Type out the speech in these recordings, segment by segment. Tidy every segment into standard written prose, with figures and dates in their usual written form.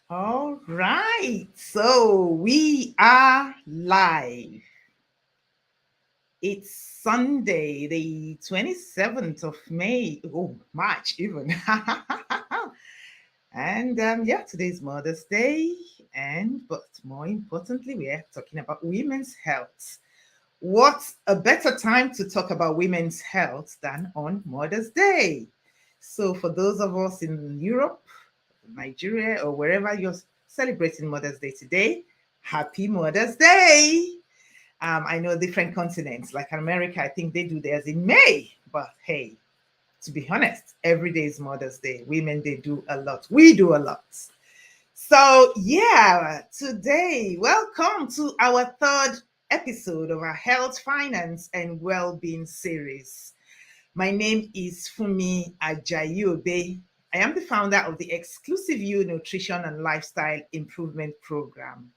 All right, so we are live. It's Sunday, the 27th of May. Oh, March even. And yeah, today's Mother's Day. But more importantly, we are talking about women's health. What a better time to talk about women's health than on Mother's Day? So, for those of us in Europe, Nigeria, or wherever you're celebrating Mother's Day today, happy Mother's Day. I know different continents, like America, I think they do theirs in May. But hey, to be honest, every day is Mother's Day. Women, they do a lot. We do a lot. So, yeah, today, welcome to our third episode of our Health, Finance, and Wellbeing series. My name is Fumi Ajayobe. I am the founder of the Exclusive You Nutrition and Lifestyle Improvement Program.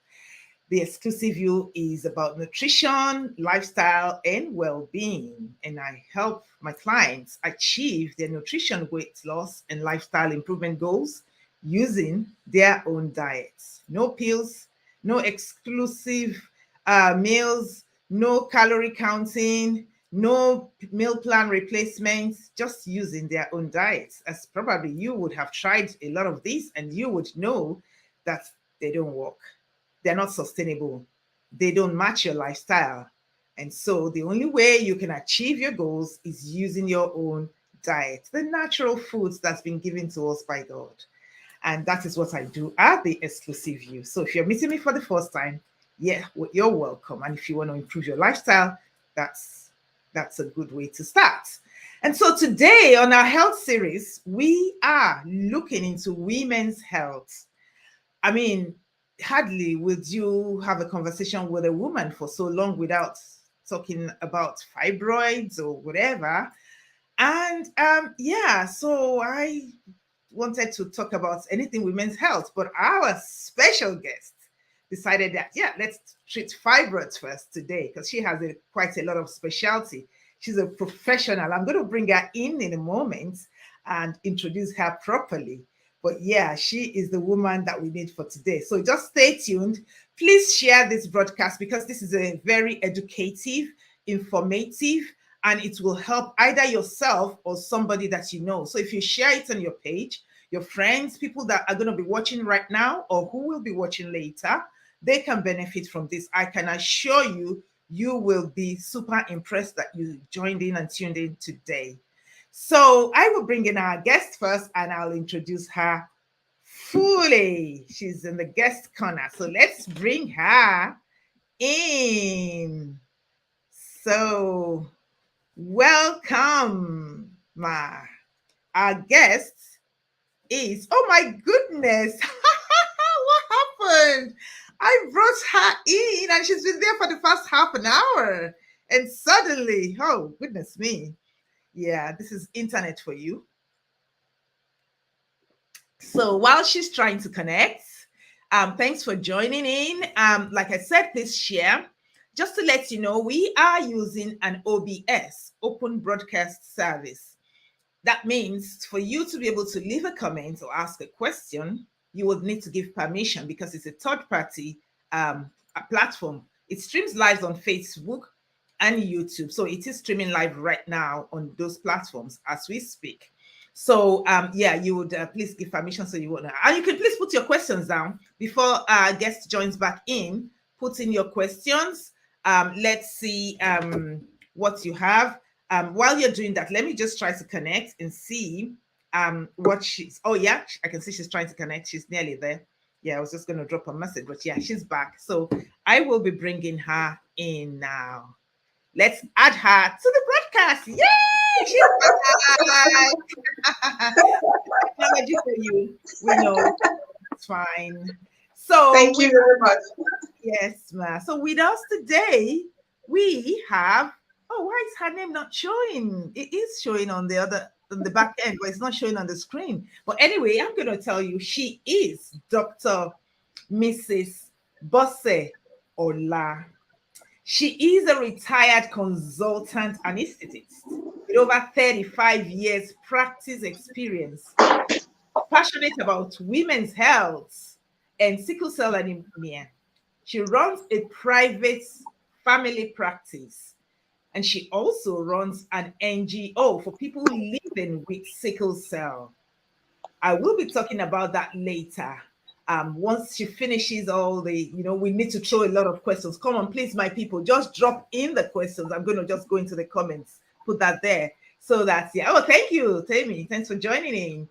The Exclusive You is about nutrition, lifestyle, and well being. And I help my clients achieve their nutrition, weight loss, and lifestyle improvement goals using their own diets. No pills, no exclusive meals, no calorie counting, no meal plan replacements, just using their own diets. As probably you would have tried a lot of these and you would know that they don't work, they're not sustainable, they don't match your lifestyle. And so the only way you can achieve your goals is using your own diet, the natural foods that's been given to us by God. And that is what I do at the Exclusive You. So if you're meeting me for the first time, yeah, well, you're welcome. And if you want to improve your lifestyle, that's a good way to start. And so today on our health series, we are looking into women's health. I mean, hardly would you have a conversation with a woman for so long without talking about fibroids or whatever. And yeah, so I wanted to talk about anything women's health, but our special guest decided that, yeah, let's treat fibroids first today because she has quite a lot of specialty. She's a professional. I'm going to bring her in a moment and introduce her properly. But yeah, she is the woman that we need for today. So just stay tuned. Please share this broadcast because this is a very educative, informative, and it will help either yourself or somebody that you know. So if you share it on your page, your friends, people that are going to be watching right now or who will be watching later, they can benefit from this. I can assure you, you will be super impressed that you joined in and tuned in today. So I will bring in our guest first and I'll introduce her fully. She's in the guest corner. So let's bring her in. So welcome, Ma. Our guest is, oh my goodness, what happened? I brought her in and she's been there for the first half an hour. And suddenly, oh goodness me. Yeah, this is internet for you. So while she's trying to connect, thanks for joining in. Like I said, please share. Just to let you know, we are using an OBS, Open Broadcast Service. That means for you to be able to leave a comment or ask a question, you would need to give permission because it's a third-party platform. It streams live on Facebook and YouTube. So it is streaming live right now on those platforms as we speak. So yeah, you would please give permission so you would. And you can please put your questions down before our guest joins back in. Put in your questions. Let's see what you have. While you're doing that, let me just try to connect and see what she's. Oh yeah, I can see she's trying to connect. She's nearly there. Yeah, I was just going to drop a message, but yeah, she's back. So I will be bringing her in now. Let's add her to the broadcast. Yay! She's back. Technology for you. We know. It's fine. So thank you very much. Yes, ma. So with us today, we have. Oh, why is her name not showing? It is showing on the back end, but it's not showing on the screen. But anyway, I'm going to tell you, she is Dr. Mrs. Bose Ola. She is a retired consultant anesthetist with over 35 years practice experience, passionate about women's health and sickle cell anemia. She runs a private family practice, and she also runs an NGO for people living with sickle cell. I will be talking about that later. Once she finishes all the, we need to throw a lot of questions. Come on, please, my people, just drop in the questions. I'm going to just go into the comments, put that there so that, yeah. Oh, thank you, Tammy. Thanks for joining in.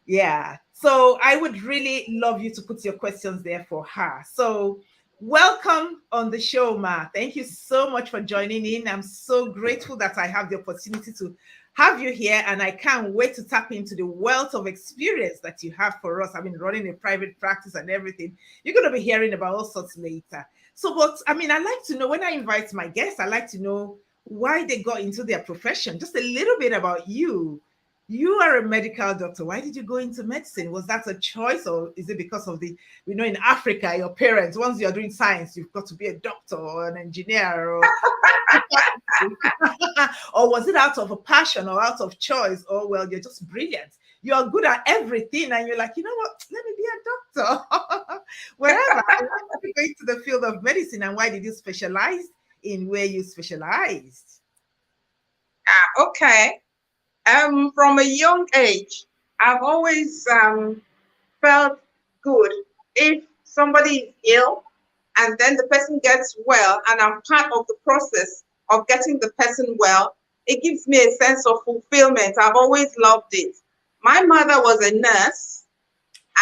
Yeah. So I would really love you to put your questions there for her. So welcome on the show, Ma. Thank you so much for joining in. I'm so grateful that I have the opportunity to have you here, and I can't wait to tap into the wealth of experience that you have for us. I mean, running a private practice and everything. You're going to be hearing about all sorts later. So, but I mean, I like to know, when I invite my guests, I like to know why they got into their profession, just a little bit about you. You are a medical doctor. Why did you go into medicine? Was that a choice, or is it because of the, in Africa, your parents, once you're doing science, you've got to be a doctor or an engineer, or or was it out of a passion or out of choice? Or, well, you're just brilliant. You're good at everything, and you're like, you know what? Let me be a doctor. Wherever. Why did you go into the field of medicine, and why did you specialize in where you specialized? Okay. From a young age, I've always felt good if somebody is ill and then the person gets well and I'm part of the process of getting the person well. It gives me a sense of fulfillment. I've always loved it. My mother was a nurse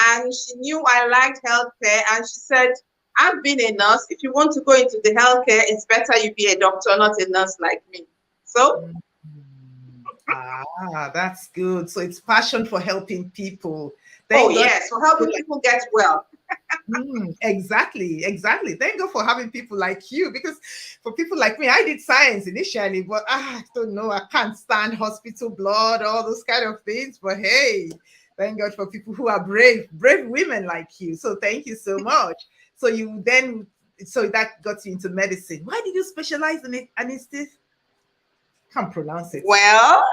and she knew I liked healthcare, and she said, I've been a nurse. If you want to go into the healthcare, it's better you be a doctor, not a nurse like me. So that's good. So it's passion for helping people. Thank God. Yes, for helping people get well. Exactly. Thank God for having people like you, because for people like me, I did science initially, but I don't know, I can't stand hospital blood, all those kind of things. But hey, thank God for people who are brave women like you. So thank you so much. So that got you into medicine. Why did you specialize in anesthesia? Can't pronounce it. Well,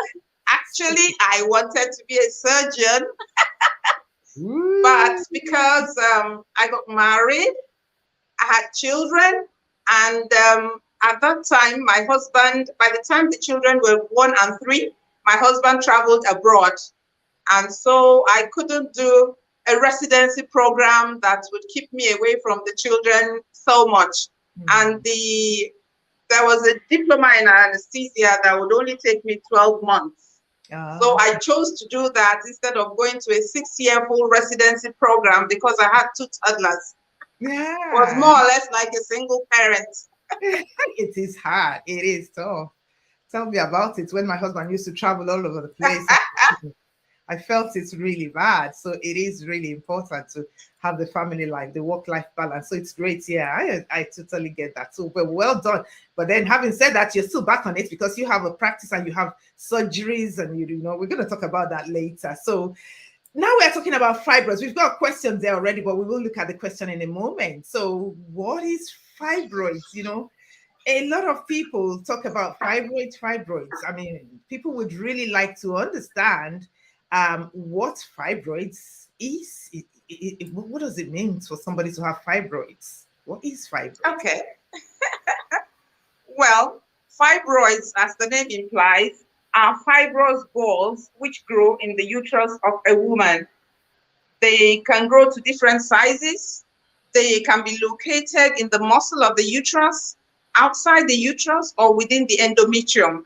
actually, I wanted to be a surgeon, but because I got married, I had children, and at that time, my husband, by the time the children were 1 and 3, my husband traveled abroad, and so I couldn't do a residency program that would keep me away from the children so much. And there was a diploma in anesthesia that would only take me 12 months. So I chose to do that instead of going to a 6-year full residency program, because I had 2 toddlers. Yeah. It was more or less like a single parent. It is hard. It is tough. Tell me about it. When my husband used to travel all over the place, I felt it's really bad. So it is really important to have the family life, the work-life balance. So it's great. Yeah, I totally get that. So well done. But then, having said that, you're still back on it because you have a practice and you have surgeries, and we're going to talk about that later. So now we're talking about fibroids. We've got questions there already, but we will look at the question in a moment. So what is fibroids? A lot of people talk about fibroids. I mean, people would really like to understand what fibroids is. What does it mean for somebody to have fibroids? What is fibroids? Okay. Well, fibroids, as the name implies, are fibrous balls which grow in the uterus of a woman. They can grow to different sizes. They can be located in the muscle of the uterus, outside the uterus, or within the endometrium.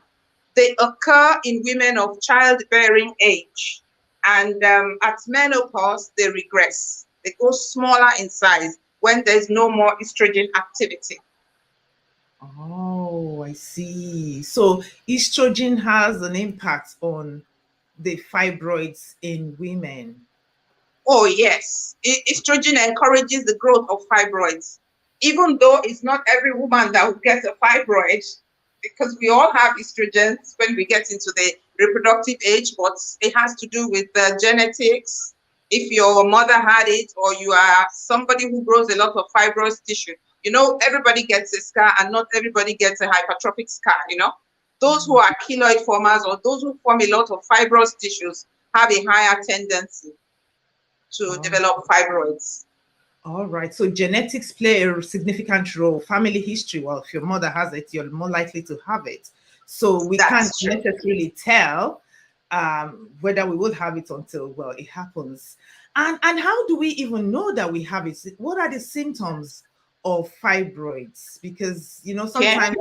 They occur in women of childbearing age. And at menopause, they regress. They go smaller in size when there's no more estrogen activity. Oh, I see. So estrogen has an impact on the fibroids in women. Oh, yes. Estrogen encourages the growth of fibroids. Even though it's not every woman that will get a fibroid, because we all have estrogens when we get into the reproductive age, but it has to do with genetics. If your mother had it, or you are somebody who grows a lot of fibrous tissue, everybody gets a scar, and not everybody gets a hypertrophic scar. Those who are keloid formers, or those who form a lot of fibrous tissues, have a higher tendency to develop fibroids. All right. So genetics play a significant role. Family history. Well, if your mother has it, you're more likely to have it. So we can't That's true. necessarily tell whether we will have it until, well, it happens. And how do we even know that we have it? What are the symptoms of fibroids? Because Okay. sometimes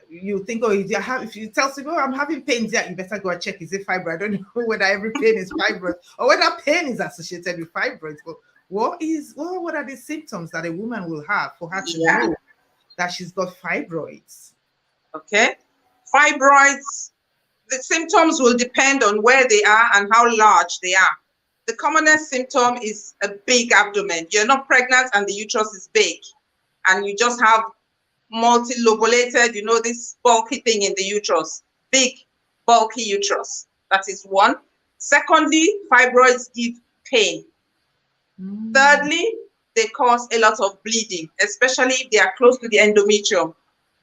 you think, oh, if you tell people, oh, I'm having pains, yeah, you better go and check, is it fibroid? I don't know whether every pain is fibroid or whether pain is associated with fibroids. But what are the symptoms that a woman will have for her to Yeah. know that she's got fibroids? Okay. Fibroids, the symptoms will depend on where they are and how large they are. The commonest symptom is a big abdomen. You're not pregnant and the uterus is big, and you just have multilobulated, this bulky thing in the uterus, big, bulky uterus. That is one. Secondly, fibroids give pain. Mm. Thirdly, they cause a lot of bleeding, especially if they are close to the endometrium.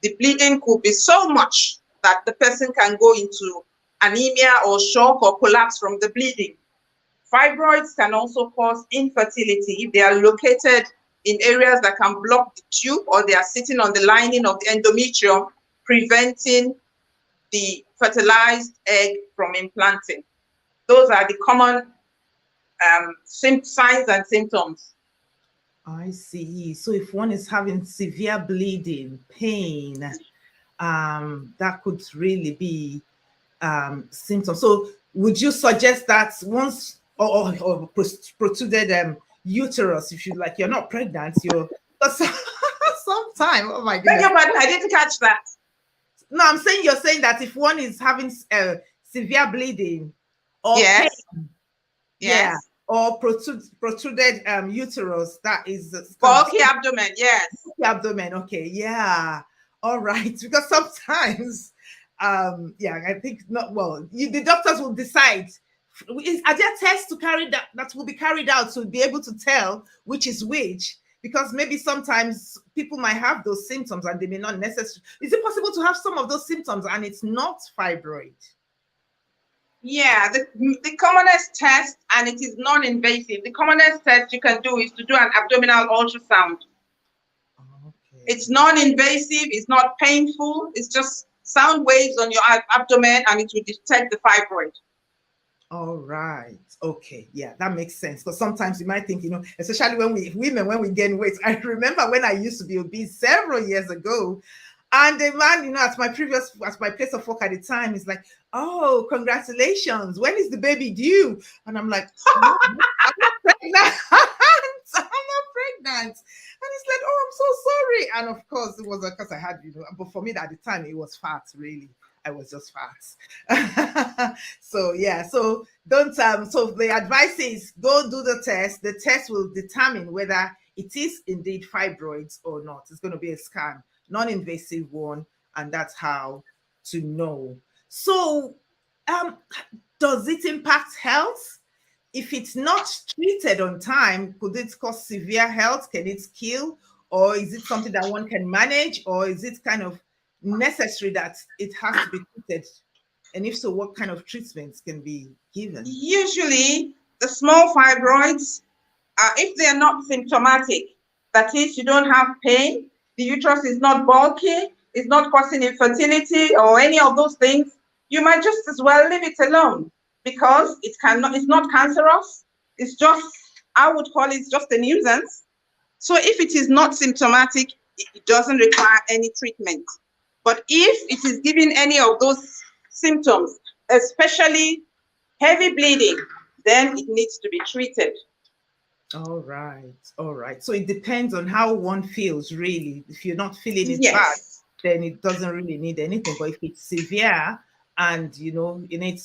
The bleeding could be so much that the person can go into anemia or shock or collapse from the bleeding. Fibroids can also cause infertility if they are located in areas that can block the tube, or they are sitting on the lining of the endometrium, preventing the fertilized egg from implanting. Those are the common signs and symptoms. I see. So if one is having severe bleeding, pain, that could really be symptoms. So would you suggest that once or protruded uterus, if you like, you're not pregnant, you're sometime, oh my Beg goodness. your pardon, I didn't catch that. No, I'm saying you're saying that if one is having severe bleeding or pain, Yes, yeah, yes. or protruded uterus, that is kind of Bulky abdomen, yes. abdomen. Okay, yeah, all right. Because sometimes, yeah, I think not. Well, the doctors will decide. Are there tests to carry that will be carried out to be able to tell which is which? Because maybe sometimes people might have those symptoms and they may not necessarily. Is it possible to have some of those symptoms and it's not fibroid? Yeah, the commonest test, and it is non-invasive. The commonest test you can do is to do an abdominal ultrasound. It's Okay. non-invasive, it's not painful, it's just sound waves on your abdomen, and it will detect the fibroid. All right. Okay. Yeah, that makes sense. Because sometimes you might think, especially when we gain weight. I remember when I used to be obese several years ago, and the man, at my place of work at the time, is like, "Oh, congratulations! When is the baby due?" And I'm like, "No, I'm not pregnant. I'm not pregnant." And he's like, "Oh, I'm so sorry." And of course, it was because I had, but for me at the time, it was fat. Really, I was just fat. So yeah, so don't so the advice is go do the test. The test will determine whether it is indeed fibroids or not. It's going to be a scan, non-invasive one, and that's how to know. So um does it impact health? If it's not treated on time, could it cause severe health? Can it kill? Or is it something that one can manage? Or is it kind of necessary that it has to be treated? And if so, what kind of treatments can be given? Usually, the small fibroids, if they are not symptomatic, that is, you don't have pain, the uterus is not bulky, it's not causing infertility or any of those things, you might just as well leave it alone, because it's not cancerous. It's just, I would call it just a nuisance. So if it is not symptomatic, it doesn't require any treatment. But if it is giving any of those symptoms, especially heavy bleeding, then it needs to be treated. All right. All right. So it depends on how one feels, really. If you're not feeling it bad, Yes. then it doesn't really need anything. But if it's severe and you need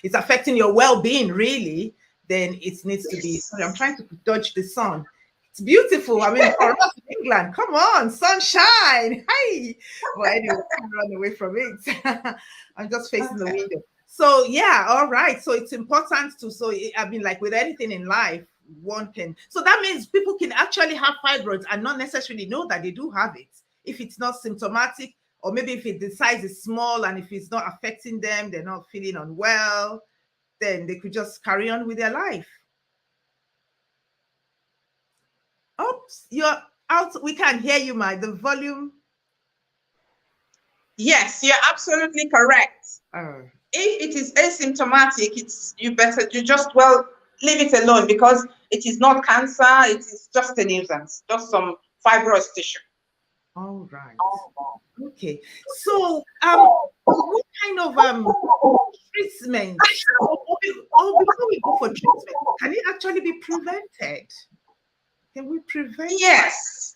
it's affecting your well-being, really, then it needs to be. Sorry, I'm Yes. trying to dodge the sun. It's beautiful. I mean, for us in England, come on, sunshine. Hey. But anyway, I can't run away from it. I'm just facing the Okay. window. So yeah, all right. So it's important to. So I mean, like with anything in life, one can. So that means people can actually have fibroids and not necessarily know that they do have it if it's not symptomatic, or maybe if the size is small and if it's not affecting them, they're not feeling unwell, then they could just carry on with their life. Oops, you're out. We can't hear you, my. The volume. Yes, you're absolutely correct. Oh. If it is asymptomatic, you just leave it alone, because it is not cancer, it is just a nuisance, just some fibrous tissue. All right. Okay. So what kind of treatment, or before we go for treatment, can it actually be prevented? Can we prevent? Yes.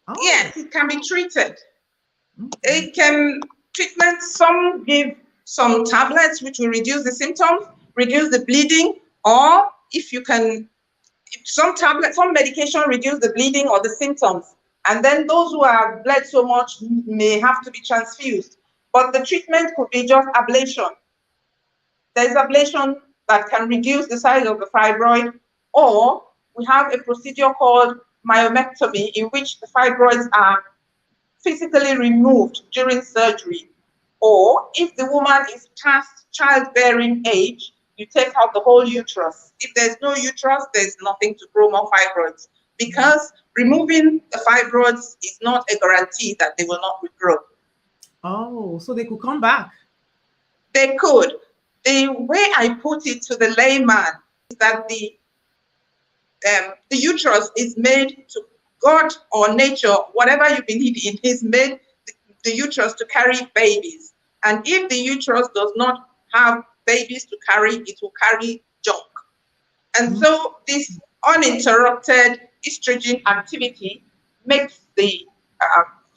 Oh. Yes, it can be treated. Okay. Treatment, some give some tablets which will reduce the symptoms, reduce the bleeding, or some medication reduce the bleeding or the symptoms. And then those who have bled so much may have to be transfused. But the treatment could be just ablation. There's ablation that can reduce the size of the fibroid, or we have a procedure called myomectomy, in which the fibroids are physically removed during surgery. Or if the woman is past childbearing age, you take out the whole uterus. If there's no uterus, there's nothing to grow more fibroids, because removing the fibroids is not a guarantee that they will not regrow. Oh, so they could come back? They could. The way I put it to the layman is that the uterus is made to God or nature, whatever you believe in, is made the uterus to carry babies. And if the uterus does not have babies to carry, it will carry junk. And so this uninterrupted estrogen activity makes the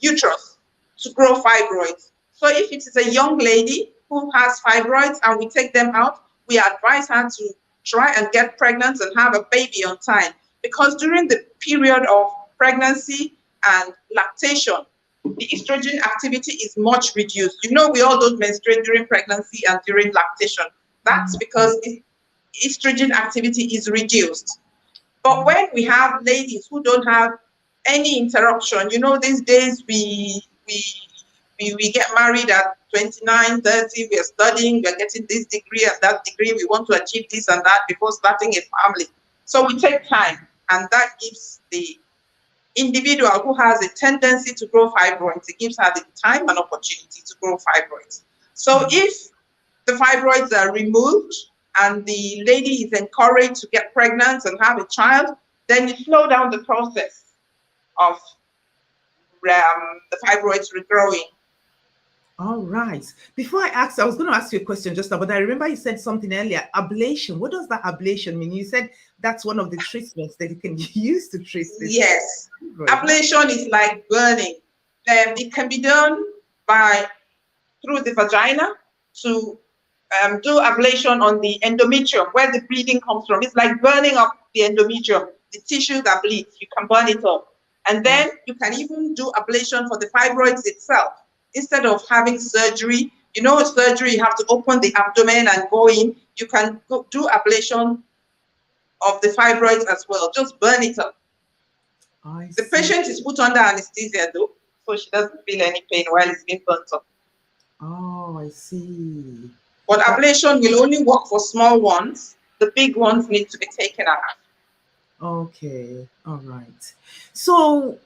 uterus to grow fibroids. So if it is a young lady who has fibroids and we take them out, we advise her to try and get pregnant and have a baby on time. Because during the period of pregnancy and lactation, the estrogen activity is much reduced. You know, we all don't menstruate during pregnancy and during lactation. That's because estrogen activity is reduced. But when we have ladies who don't have any interruption, you know, these days we get married at 29, 30, we are studying, we are getting this degree and that degree, we want to achieve this and that before starting a family. So we take time, and that gives the individual who has a tendency to grow fibroids, it gives her the time and opportunity to grow fibroids. So if the fibroids are removed and the lady is encouraged to get pregnant and have a child, then you slow down the process of the fibroids regrowing. All right. Before I was going to ask you a question just now, but I remember you said something earlier, ablation. What does that ablation mean? You said that's one of the treatments that you can use to treat this. Yes. Ablation is like burning. It can be done through the vagina to do ablation on the endometrium, where the bleeding comes from. It's like burning up the endometrium, the tissue that bleeds. You can burn it up. And then you can even do ablation for the fibroids itself. Instead of having surgery, you know, surgery, you have to open the abdomen and go in. You can do ablation of the fibroids as well. Just burn it up. The patient is put under anesthesia though, so she doesn't feel any pain while it's being burnt up. Oh, I see. But ablation will only work for small ones. The big ones need to be taken out. Okay, all right. So,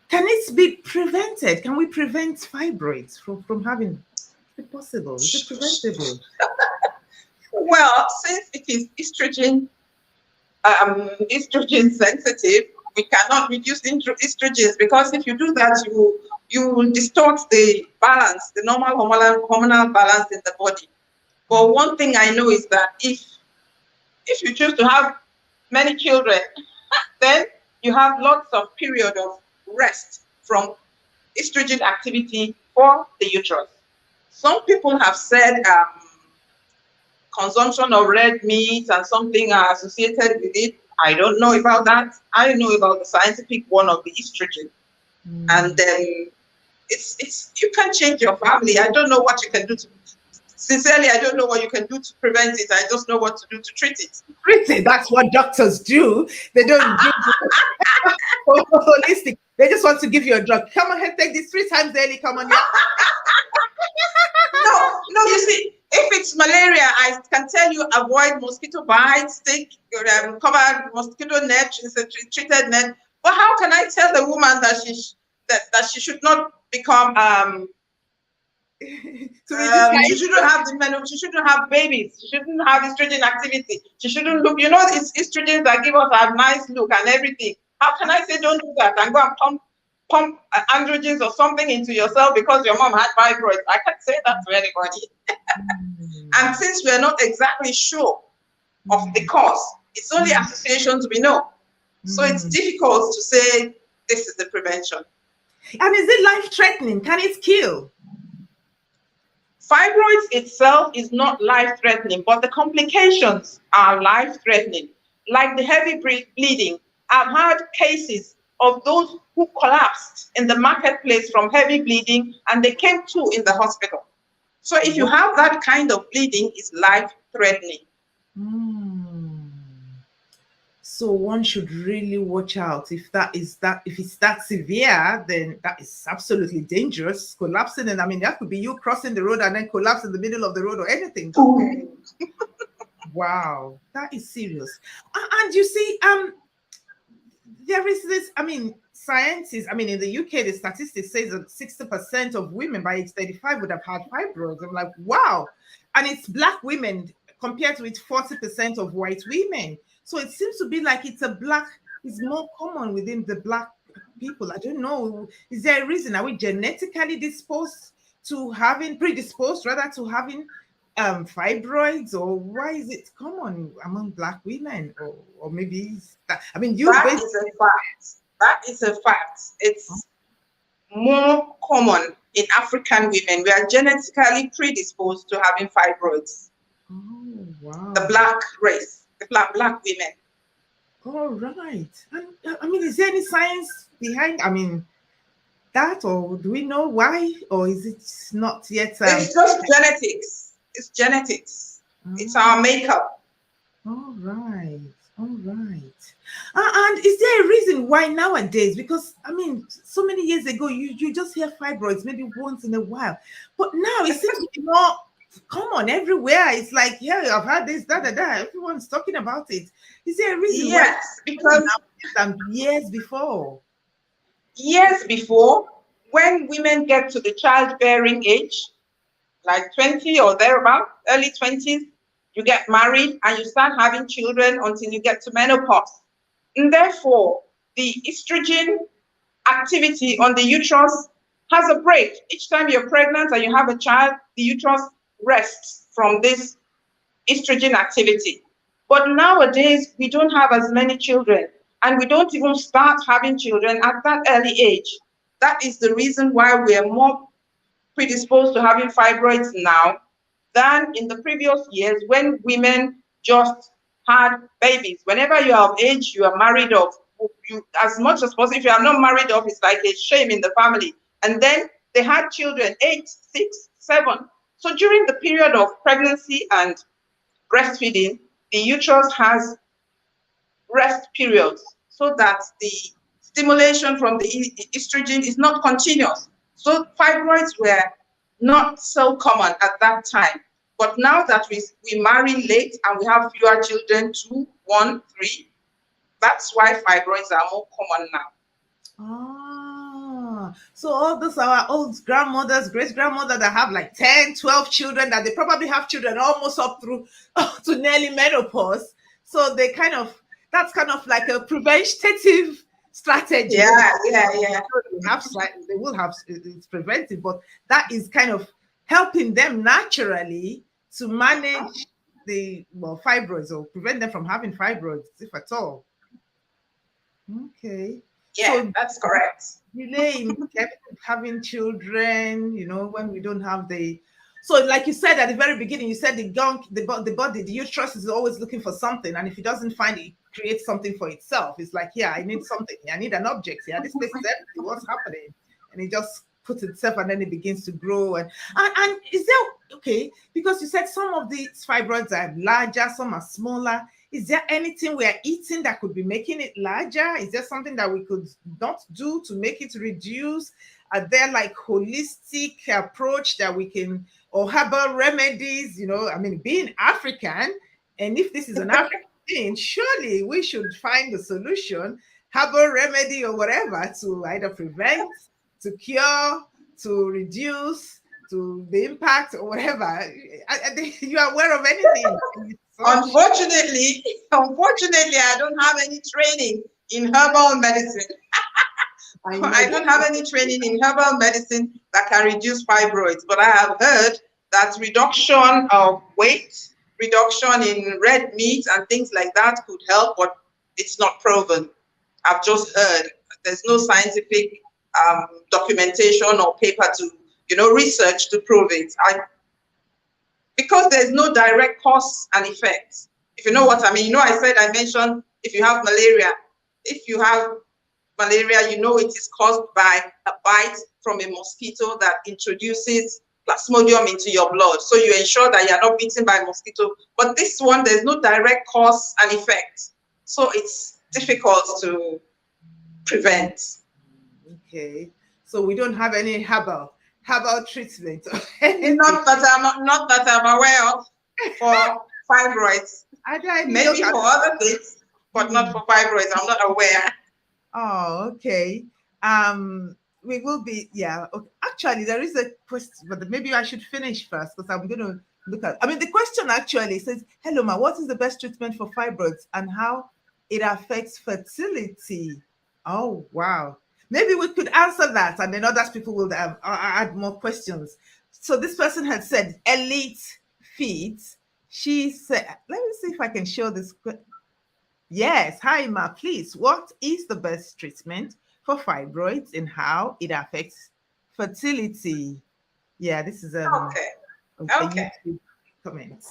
can it be prevented? Can we prevent fibroids from having? Is it possible? Is it preventable? Well, since it is estrogen sensitive, we cannot reduce estrogens, because if you do that, you will distort the balance, the normal hormonal balance in the body. But one thing I know is that if you choose to have many children, then you have lots of period of rest from estrogen activity for the uterus. Some people have said consumption of red meat and something are associated with it. I don't know about that. I know about the scientific one of the estrogen. And then it's you can change your family. I don't know what you can do to. Sincerely, I don't know what you can do to prevent it. I just know what to do to treat it. Treat it. That's what doctors do. They don't do holistic. They just want to give you a drug. Come on, take this 3 times daily. Come on, yeah. No, you see, If it's malaria, I can tell you avoid mosquito bites, take cover mosquito net, it's a treated net. But how can I tell the woman that that she should not become she shouldn't have she shouldn't have babies, she shouldn't have estrogen activity, she shouldn't look, it's estrogens that give us a nice look and everything. How can I say don't do that and go and pump androgens or something into yourself because your mom had fibroids? I can't say that to anybody. And since we're not exactly sure of the cause, it's only associations we know. So it's difficult to say this is the prevention. And is it life-threatening? Can it kill? Fibroids itself is not life-threatening, but the complications are life-threatening. Like the heavy bleeding, I've had cases of those who collapsed in the marketplace from heavy bleeding and they came to in the hospital. So if you have that kind of bleeding, it's life-threatening. So one should really watch out. If it's that severe, then that is absolutely dangerous. Collapsing, and I mean that could be you crossing the road and then collapse in the middle of the road or anything. Wow, that is serious. And you see, there is this. I mean, scientists. I mean, in the UK, the statistics says that 60% of women by age 35 would have had fibroids. I'm like, wow, and it's Black women compared with 40% of white women. So it seems to be like it's more common within the Black people. I don't know. Is there a reason? Are we genetically predisposed rather to having fibroids, or why is it common among Black women? Or maybe that is a fact. That is a fact. It's more common in African women. We are genetically predisposed to having fibroids. Oh, wow. The Black race. The Black women. All right. And I mean, is there any science behind, that, or do we know why, or is it not yet? It's just genetics. It's genetics. It's our makeup. All right. And is there a reason why nowadays? Because so many years ago, you just hear fibroids maybe once in a while, but now it seems to be more common everywhere. It's like, yeah, I've had this, everyone's talking about it. Is there a reason? Yes, because years before, when women get to the childbearing age, like 20 or thereabout, early 20s, you get married and you start having children until you get to menopause. And therefore, the estrogen activity on the uterus has a break. Each time you're pregnant and you have a child, the uterus rests from this estrogen activity. But nowadays, we don't have as many children, and we don't even start having children at that early age. That is the reason why we are more predisposed to having fibroids now than in the previous years when women just had babies. Whenever you are of age, you are married off. As much as possible, if you are not married off, it's like a shame in the family. And then they had children, 8, 6, 7. So during the period of pregnancy and breastfeeding, the uterus has rest periods so that the stimulation from the estrogen is not continuous. So fibroids were not so common at that time. But now that we marry late and we have fewer children, 2, 1, 3, that's why fibroids are more common now. So all those are our old grandmothers, great-grandmothers that have like 10, 12 children, that they probably have children almost up through to nearly menopause. So that's kind of like a preventative strategy. Yeah. They will have, it's preventive, but that is kind of helping them naturally to manage fibroids, or prevent them from having fibroids, if at all. Okay. Yeah, so that's correct. Delaying having children, when we don't have so like you said at the very beginning, you said the body, the uterus is always looking for something, and if it doesn't find it, creates something for itself. It's like, I need something. I need an object. This place is empty. What's happening? And it just puts itself, and then it begins to grow. And is there, because you said some of these fibroids are larger, some are smaller. Is there anything we are eating that could be making it larger? Is there something that we could not do to make it reduce? Are there like holistic approach that we can, or herbal remedies? I mean, being African, and if this is an African thing, surely we should find a solution, herbal remedy or whatever, to either prevent, to cure, to reduce, to the impact or whatever. You are aware of anything? Unfortunately, I don't have any training in herbal medicine. I don't have any training in herbal medicine that can reduce fibroids, but I have heard that reduction of weight, reduction in red meat and things like that could help, but it's not proven. I've just heard. There's no scientific documentation or paper to, research to prove it. Because there's no direct cause and effect. If you know what I mean. I mentioned if you have malaria. If you have malaria, it is caused by a bite from a mosquito that introduces plasmodium into your blood. So you ensure that you're not bitten by a mosquito. But this one, there's no direct cause and effect. So it's difficult to prevent. Okay. So we don't have any herbal treatment. not that I'm aware of for fibroids. Maybe for other things, but not for fibroids. I'm not aware. Oh, okay. We will be, yeah. Okay. Actually, there is a question, but maybe I should finish first because I'm going to look at. The question actually says, "Hello, ma. What is the best treatment for fibroids and how it affects fertility?" Oh, wow. Maybe we could answer that, and then other people will add more questions. So this person had said, "Elite feet." She said, "Let me see if I can show this." Yes, hi Ma, please. What is the best treatment for fibroids and how it affects fertility? Yeah, this is a YouTube comment.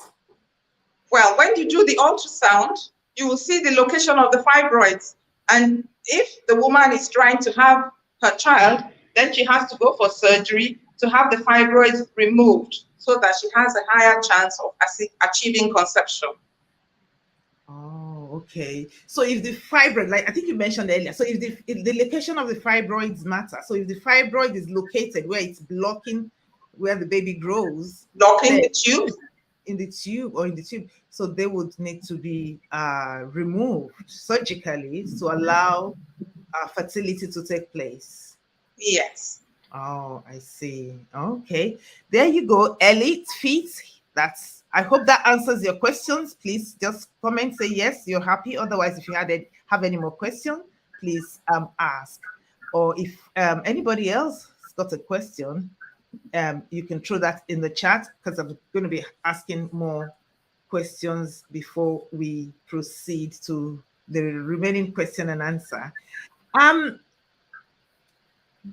Well, when you do the ultrasound, you will see the location of the fibroids. And if the woman is trying to have her child, then she has to go for surgery to have the fibroids removed so that she has a higher chance of achieving conception. Oh, okay. So if the fibroid, like I think you mentioned earlier, so if the location of the fibroids matter, so if the fibroid is located where it's blocking where the baby grows, blocking the tube, in the tube, so they would need to be removed surgically to allow fertility to take place. Yes. Oh, I see. Okay, there you go. Elite feet. I hope that answers your questions. Please just comment, say yes, you're happy. Otherwise, if you have any more questions, please ask. Or if anybody else has got a question, you can throw that in the chat because I'm going to be asking more questions before we proceed to the remaining question and answer.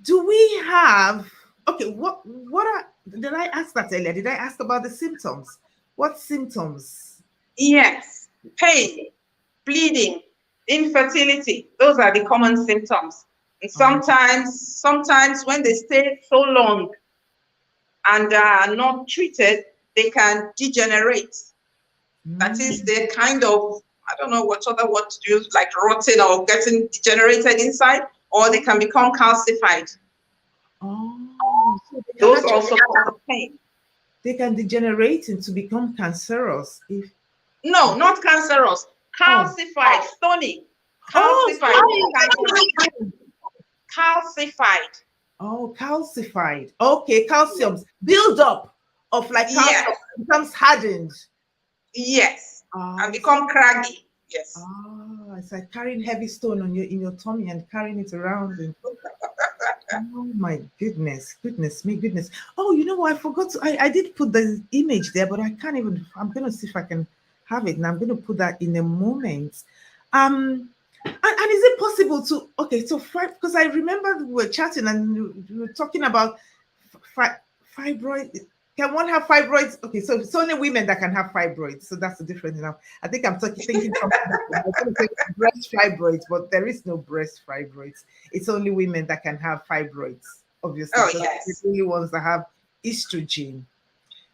Do we have, okay, did I ask that earlier? Did I ask about the symptoms? What symptoms? Yes, pain, bleeding, infertility. Those are the common symptoms. And sometimes when they stay so long and are not treated, they can degenerate. That is, they kind of, I don't know what other word to use, like rotting or getting degenerated inside, or they can become calcified. Oh, so those also cause pain. They can degenerate into become cancerous. No, not cancerous. Calcified, stony. Calcified. Calcified. Oh, calcified. Okay, calcium build up of like calcium becomes hardened. Yes. And become craggy. Yes. Oh, it's like carrying heavy stone in your tummy and carrying it around. Oh my goodness. Oh, you know what? I forgot to, I did put the image there, but I can't even, I'm going to see if I can have it. And I'm going to put that in a moment. And is it possible to, okay, so because I remember we were chatting and we were talking about fibroid. Can one have fibroids? Okay, so it's only women that can have fibroids. So that's the difference now. I think I'm thinking something breast fibroids, but there is no breast fibroids. It's only women that can have fibroids, obviously. Oh, yes. It's the only ones that have estrogen.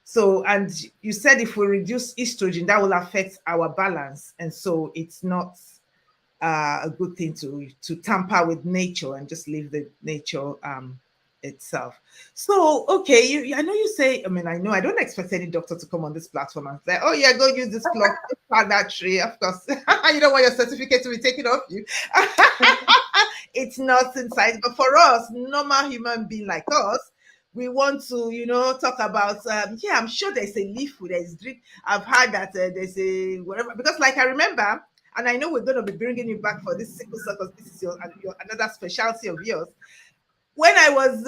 So, and you said if we reduce estrogen, that will affect our balance. And so it's not a good thing to tamper with nature and just leave the nature itself. So, okay, I know you say, I mean, I know I don't expect any doctor to come on this platform and say, oh, yeah, go use this clock, plant that tree. Of course, you don't want your certificate to be taken off you. It's not inside, but for us, normal human being like us, we want to, talk about, yeah, I'm sure there's a leaf, there's drink. I've heard that there's a whatever, because like I remember, and I know we're going to be bringing you back for this sickle cell because this is your another specialty of yours. When I was,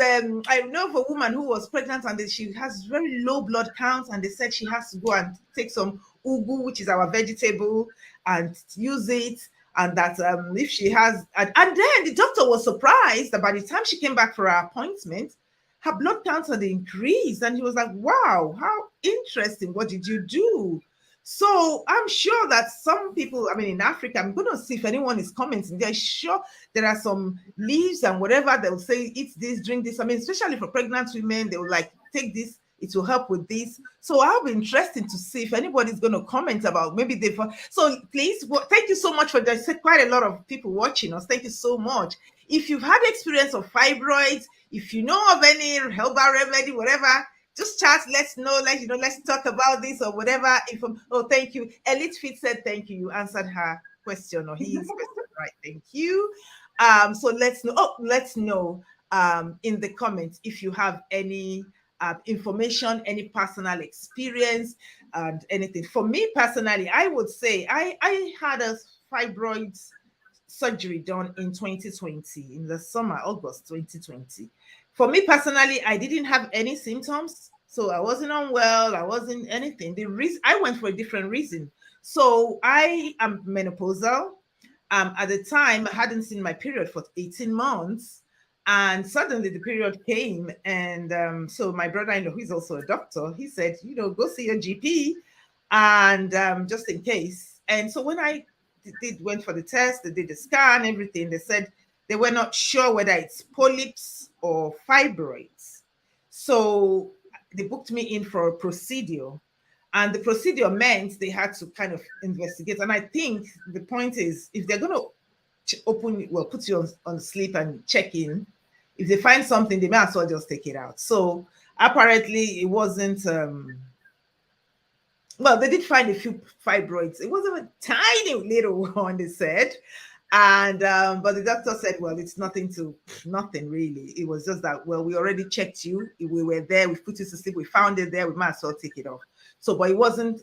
I know of a woman who was pregnant and she has very low blood count, and they said she has to go and take some ugu, which is our vegetable, and use it. And that if she has, and then the doctor was surprised that by the time she came back for her appointment, her blood count had increased. And he was like, wow, how interesting. What did you do? So I'm sure that some people, I mean, in Africa, I'm going to see if anyone is commenting. They're sure there are some leaves and whatever they'll say, eat this, drink this. I mean, especially for pregnant women, they will like take this. It will help with this. So I'll be interested to see if anybody's going to comment about maybe they've. So please, thank you so much for that. I said quite a lot of people watching us. Thank you so much. If you've had experience of fibroids, if you know of any herbal remedy, whatever, just chat, let's know, let's talk about this or whatever. Oh, thank you. Elite Fit said thank you. You answered her question or his question, right? Thank you. So let's know in the comments if you have any information, any personal experience and anything. For me personally, I would say I had a fibroids surgery done in 2020, in the summer, August 2020. For me personally, I didn't have any symptoms. So I wasn't unwell. I wasn't anything. The reason I went for a different reason. So I am menopausal. At the time, I hadn't seen my period for 18 months. And suddenly the period came. And so my brother-in-law, who is also a doctor, he said, go see your GP and just in case. And so when I went for the test, they did the scan, everything, they said they were not sure whether it's polyps or fibroids. So they booked me in for a procedure. And the procedure meant they had to kind of investigate. And I think the point is, if they're going to put you on sleep and check in, if they find something, they may as well just take it out. So apparently it wasn't, they did find a few fibroids. It wasn't a tiny little one, they said. And but the doctor said, well, it's nothing really. It was just that, well, we already checked you. We were there. We put you to sleep. We found it there. We might as well take it off. So, but it wasn't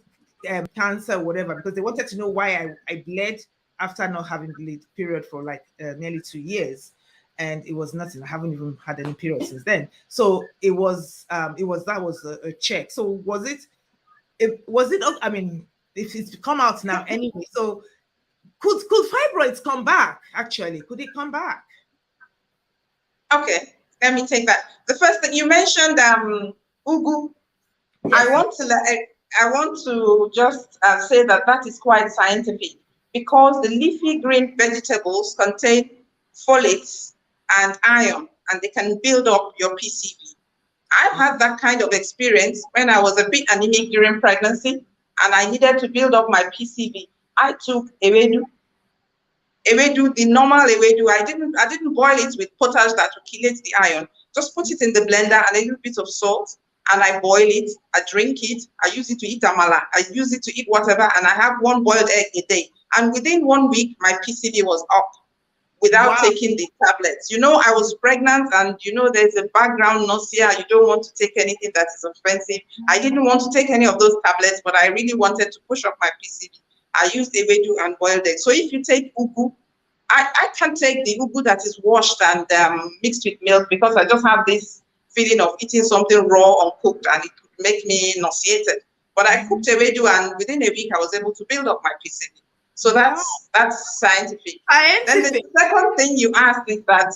cancer or whatever, because they wanted to know why I bled after not having bleed period for like nearly 2 years. And it was nothing. I haven't even had any period since then. So that was a check. So was it, I mean, if it's come out now anyway, so could fibroids come back? Actually, could it come back? Okay, let me take that. The first thing you mentioned, ugu. Yes. I want to just say that is quite scientific, because the leafy green vegetables contain folates and iron, and they can build up your PCV. I've had that kind of experience when I was a bit anemic during pregnancy, and I needed to build up my PCV. I took ewedu, the normal ewedu. I didn't boil it with potash that will chelate the iron. Just put it in the blender and a little bit of salt, and I boil it. I drink it. I use it to eat amala. I use it to eat whatever, and I have 1 boiled egg a day. And within 1 week, my PCV was up without taking the tablets. I was pregnant, and there's a background nausea. You don't want to take anything that is offensive. I didn't want to take any of those tablets, but I really wanted to push up my PCV. I used ewedu and boiled egg. So if you take ugu, I can take the ugu that is washed and mixed with milk, because I just have this feeling of eating something raw, uncooked, and it could make me nauseated. But I cooked ewedu, and within a week I was able to build up my PCV. So that's scientific. Then the second thing you asked is that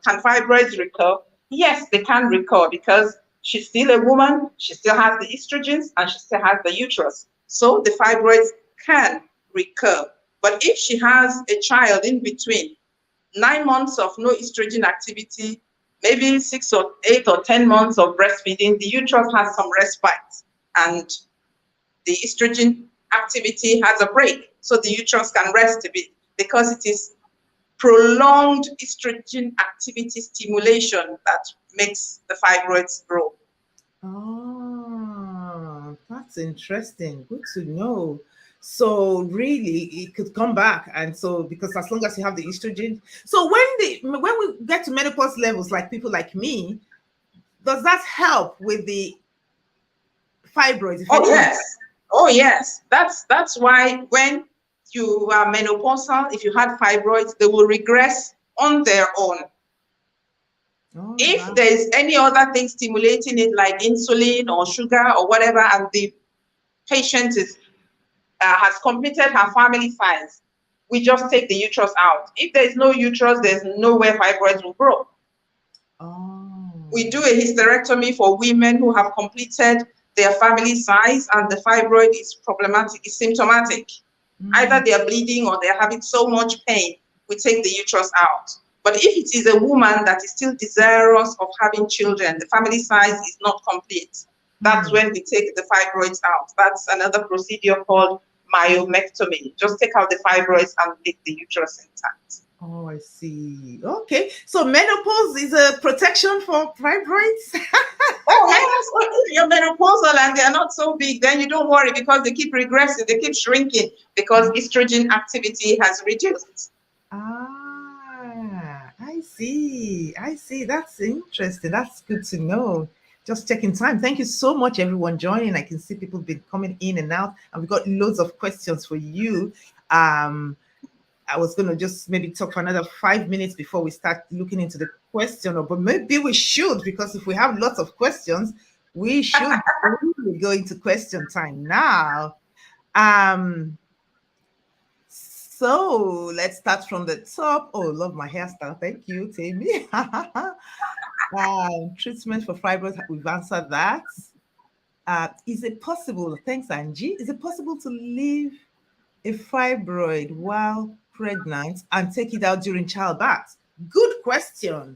can fibroids recur? Yes, they can recur, because she's still a woman, she still has the estrogens, and she still has the uterus. So the fibroids can recur. But if she has a child in between, 9 months of no estrogen activity, maybe 6 or 8 or 10 months of breastfeeding, the uterus has some respite, and the estrogen activity has a break, so the uterus can rest a bit, because it is prolonged estrogen activity stimulation that makes the fibroids grow. Oh, that's interesting. Good to know. So really, it could come back, and so because as long as you have the estrogen, so when we get to menopause levels, like people like me, does that help with the fibroids? If Oh anyone, yes, oh yes. That's why when you are menopausal, if you had fibroids, they will regress on their own. oh, If wow. there is any other thing stimulating it, like insulin or sugar or whatever, and the patient is has completed her family size, we just take the uterus out. If there is no uterus, there's nowhere fibroids will grow. Oh, We do a hysterectomy for women who have completed their family size and the fibroid is problematic, is symptomatic. Either they are bleeding or they are having so much pain, we take the uterus out. But if it is a woman that is still desirous of having children, the family size is not complete, that's when we take the fibroids out. That's another procedure called myomectomy. Just take out the fibroids and leave the uterus intact. oh, I see. Okay, so menopause is a protection for fibroids. Oh yes, well, if you're menopausal and they're not so big, then you don't worry because they keep regressing, they keep shrinking because estrogen activity has reduced. Ah, I see. I see. That's interesting. That's good to know. Just checking time. Thank you so much, everyone joining. I can see people been coming in and out, and we've got loads of questions for you. I was going to just maybe talk for another 5 minutes before we start looking into the question, but maybe we should, because if we have lots of questions, we should really go into question time now. So let's start from the top. Oh, love my hairstyle. Thank you, Tammy. Treatment for fibroids, we've answered that. Is it possible, thanks Angie, is it possible to leave a fibroid while pregnant and take it out during childbirth? Good question.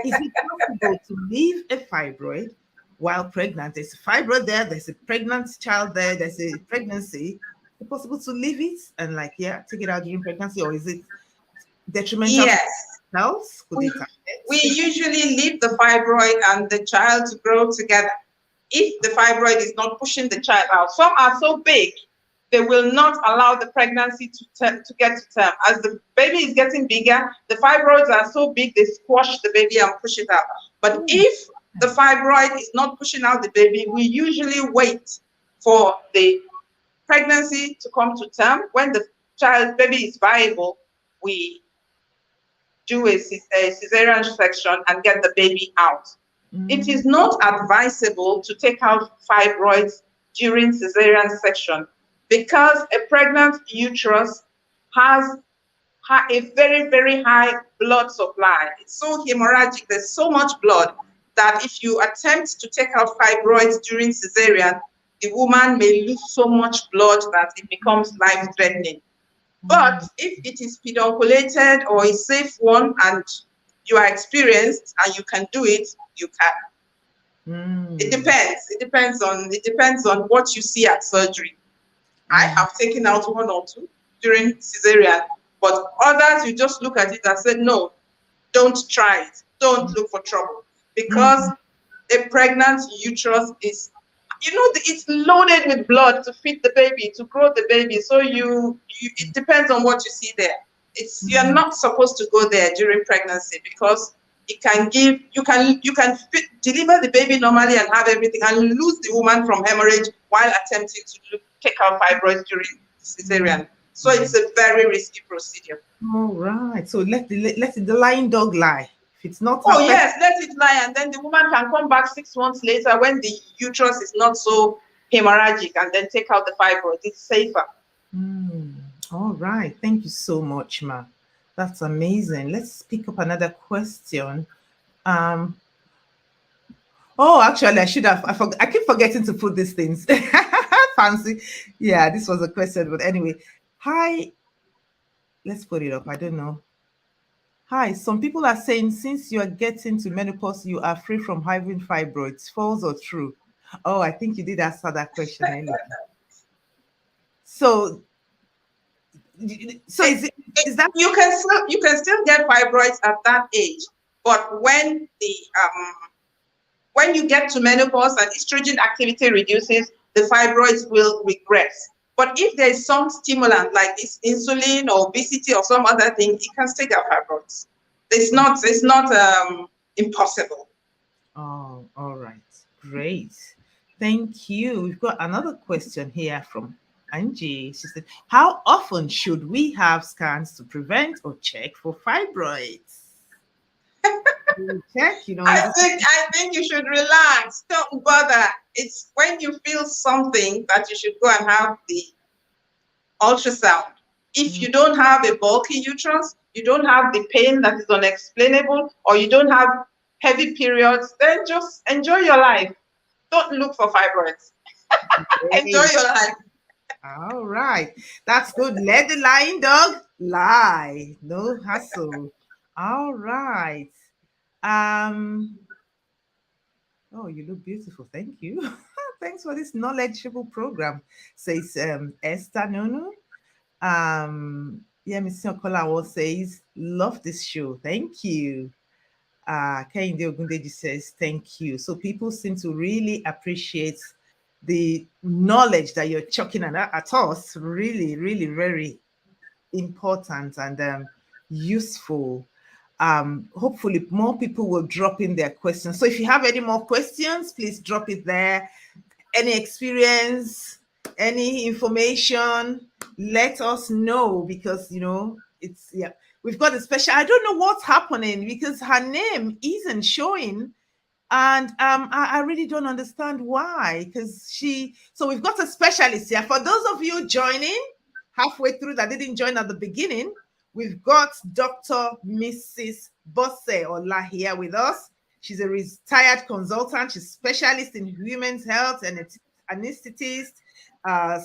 Is it possible to leave a fibroid while pregnant? There's a fibroid there, there's a pregnant child there, there's a pregnancy. Is it possible to leave it and take it out during pregnancy, or is it detrimental Yes. to health? We usually leave the fibroid and the child to grow together. If the fibroid is not pushing the child out, some are so big they will not allow the pregnancy to get to term. As the baby is getting bigger, the fibroids are so big they squash the baby and push it out. But if the fibroid is not pushing out the baby, we usually wait for the pregnancy to come to term. When the baby is viable, we do a cesarean section and get the baby out. It is not advisable to take out fibroids during cesarean section because a pregnant uterus has a very, very high blood supply. It's so hemorrhagic, there's so much blood that if you attempt to take out fibroids during cesarean, the woman may lose so much blood that it becomes life-threatening. But if it is pedunculated or a safe one and you are experienced and you can do it, you can. It depends. It depends on what you see at surgery. I have taken out one or two during cesarean, but others you just look at it and say, no, don't try it. Don't look for trouble. Because a pregnant uterus is, it's loaded with blood to feed the baby, to grow the baby. So it depends on what you see there. You're not supposed to go there during pregnancy because it can you can deliver the baby normally and have everything and lose the woman from hemorrhage while attempting to take out fibroids during cesarean. So it's a very risky procedure. All right. So let the lying dog lie. If it's not. Oh yes, let it lie, and then the woman can come back 6 months later when the uterus is not so hemorrhagic, and then take out the fibroid. It's safer. All right. Thank you so much, Ma. That's amazing. Let's pick up another question. Oh, actually, I should have. I keep forgetting to put these things. Fancy. Yeah, this was a question, but anyway. Hi. Let's put it up. I don't know. Hi. Some people are saying since you are getting to menopause, you are free from having fibroids. False or true? Oh, I think you did answer that question anyway. So So is that you can still get fibroids at that age, but when you get to menopause and estrogen activity reduces, the fibroids will regress. But if there is some stimulant like this insulin or obesity or some other thing, it can still get fibroids. It's not impossible. Oh, all right. Great. Thank you. We've got another question here from Angie. She said, how often should we have scans to prevent or check for fibroids? Check, I think you should relax. Don't bother. It's when you feel something that you should go and have the ultrasound. If you don't have a bulky uterus, you don't have the pain that is unexplainable, or you don't have heavy periods, then just enjoy your life. Don't look for fibroids. Enjoy your life. All right. That's good. Let the lying dog lie. No hassle. All right. Oh, you look beautiful. Thank you. Thanks for this knowledgeable program, says Esther Nono. Yeah, Mr. Okolawo says, love this show. Thank you. Kehinde Ogundeji says, thank you. So people seem to really appreciate the knowledge that you're chucking at us. Really, really very important and useful. Hopefully more people will drop in their questions. So if you have any more questions, please drop it there. Any experience, any information, let us know, because it's we've got a special. I don't know what's happening because her name isn't showing, and I really don't understand why. Because so we've got a specialist here. For those of you joining halfway through that didn't join at the beginning, we've got Dr. Mrs. Bose Ola here with us. She's a retired consultant. She's a specialist in women's health and anesthetist,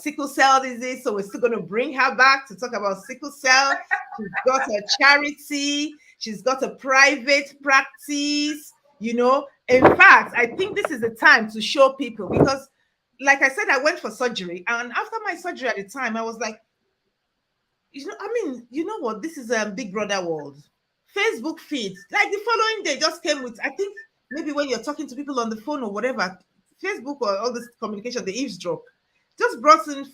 sickle cell disease. So we're still going to bring her back to talk about sickle cell. She's got a charity. She's got a private practice. In fact, I think this is the time to show people, because, like I said, I went for surgery. And after my surgery at the time, I was like, you know what? This is a Big Brother world. Facebook feed, like the following day just came with, I think maybe when you're talking to people on the phone or whatever, Facebook or all this communication, the eavesdrop, just brought in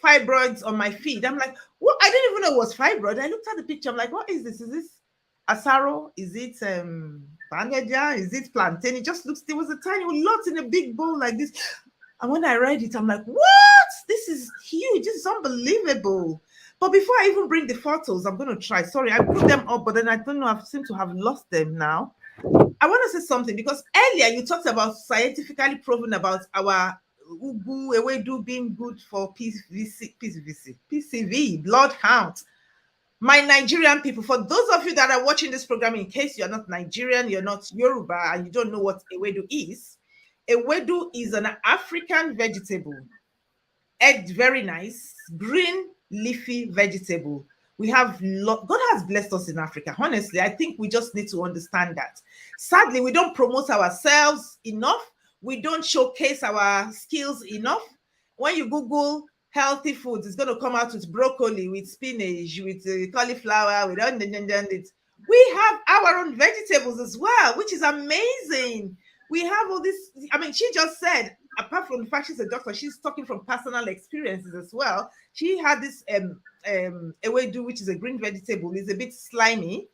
fibroids on my feed. I'm like, what? I didn't even know it was fibroid. I looked at the picture. I'm like, what is this? Is this asaro? Is it panedia? Is it plantain? It just looks, there was a tiny lot in a big bowl like this. And when I read it, I'm like, what? This is huge. This is unbelievable. But before I even bring the photos, I'm going to try. Sorry, I put them up, but then I don't know. I seem to have lost them now. I want to say something, because earlier you talked about scientifically proven about our ugu ewedu being good for PCV, blood count. My Nigerian people, for those of you that are watching this program, in case you're not Nigerian, you're not Yoruba, and you don't know what ewedu is an African vegetable. Very nice, green, leafy vegetable. We have God has blessed us in Africa. Honestly, I think we just need to understand that. Sadly, we don't promote ourselves enough. We don't showcase our skills enough. When you Google healthy foods, it's going to come out with broccoli, with spinach, with cauliflower, with it. We have our own vegetables as well, which is amazing. We have all this. I mean, she just said, apart from the fact she's a doctor, she's talking from personal experiences as well. She had this ewedu, which is a green vegetable. It's a bit slimy,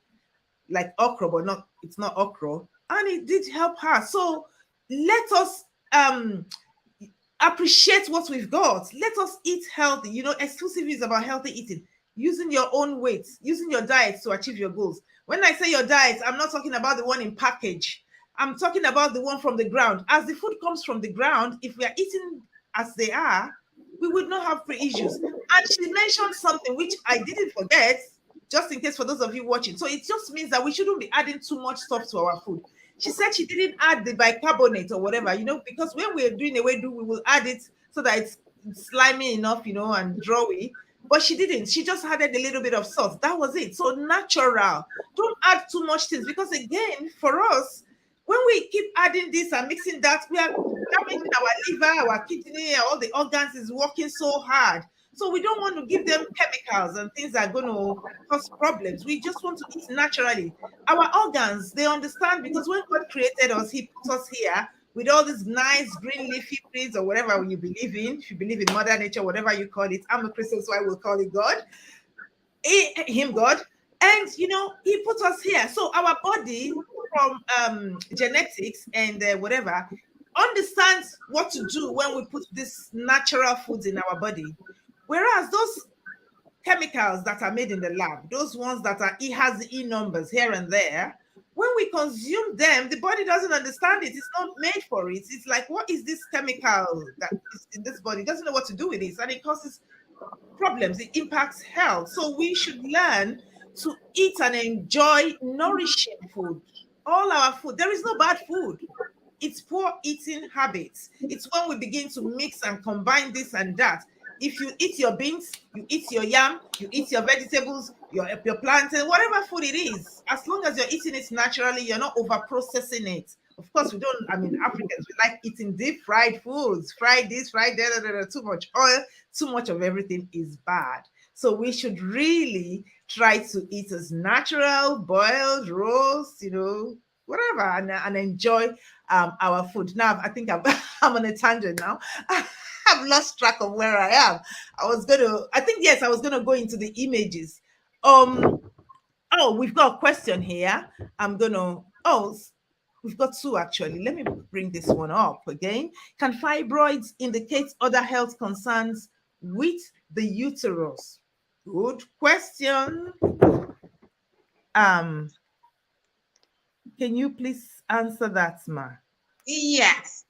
like okra, but it's not okra. And it did help her. So let us appreciate what we've got. Let us eat healthy. Exclusive is about healthy eating. Using your own weight, using your diet to achieve your goals. When I say your diet, I'm not talking about the one in package. I'm talking about the one from the ground. As the food comes from the ground, if we are eating as they are, we would not have issues. And she mentioned something which I didn't forget, just in case for those of you watching. So it just means that we shouldn't be adding too much stuff to our food. She said she didn't add the bicarbonate or whatever, because when we're doing ewedu, we will add it so that it's slimy enough, and drawy. But she didn't. She just added a little bit of salt. That was it. So natural. Don't add too much things, because again, for us, when we keep adding this and mixing that, we are damaging our liver, our kidney, all the organs is working so hard. So we don't want to give them chemicals and things that are going to cause problems. We just want to eat naturally. Our organs, they understand, because when God created us, he put us here with all these nice green leafy trees or whatever you believe in. If you believe in mother nature, whatever you call it. I'm a Christian, so I will call it God. Him God. And he put us here. So our body, from genetics and whatever, understands what to do when we put this natural foods in our body. Whereas those chemicals that are made in the lab, those ones that are, it has E numbers here and there, when we consume them, the body doesn't understand it. It's not made for it. It's like, what is this chemical that is in this body? It doesn't know what to do with it. And it causes problems. It impacts health. So we should learn to eat and enjoy nourishing food. All our food. There is no bad food. It's poor eating habits. It's when we begin to mix and combine this and that. If you eat your beans, you eat your yam, you eat your vegetables, your plantain, whatever food it is, as long as you're eating it naturally, you're not over processing it. Of course, we don't, Africans, we like eating deep fried foods, fried this, fried that, too much oil, too much of everything is bad. So we should really try to eat as natural, boiled, roast, whatever, and enjoy our food. Now, I think I'm on a tangent now. I've lost track of where I am. I was going to go into the images. We've got a question here. We've got two actually. Let me bring this one up again. Can fibroids indicate other health concerns with the uterus? Good question. Can you please answer that, Ma? Yes.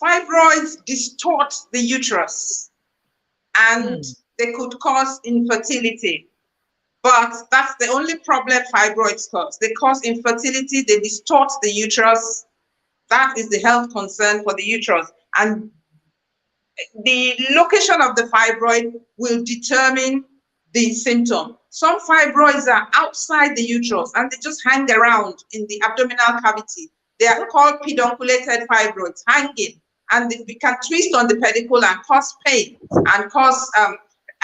Fibroids distort the uterus and they could cause infertility. But that's the only problem fibroids cause. They cause infertility, they distort the uterus. That is the health concern for the uterus. And the location of the fibroid will determine the symptom. Some fibroids are outside the uterus and they just hang around in the abdominal cavity. They are called pedunculated fibroids, hanging, and they can twist on the pedicle and cause pain and cause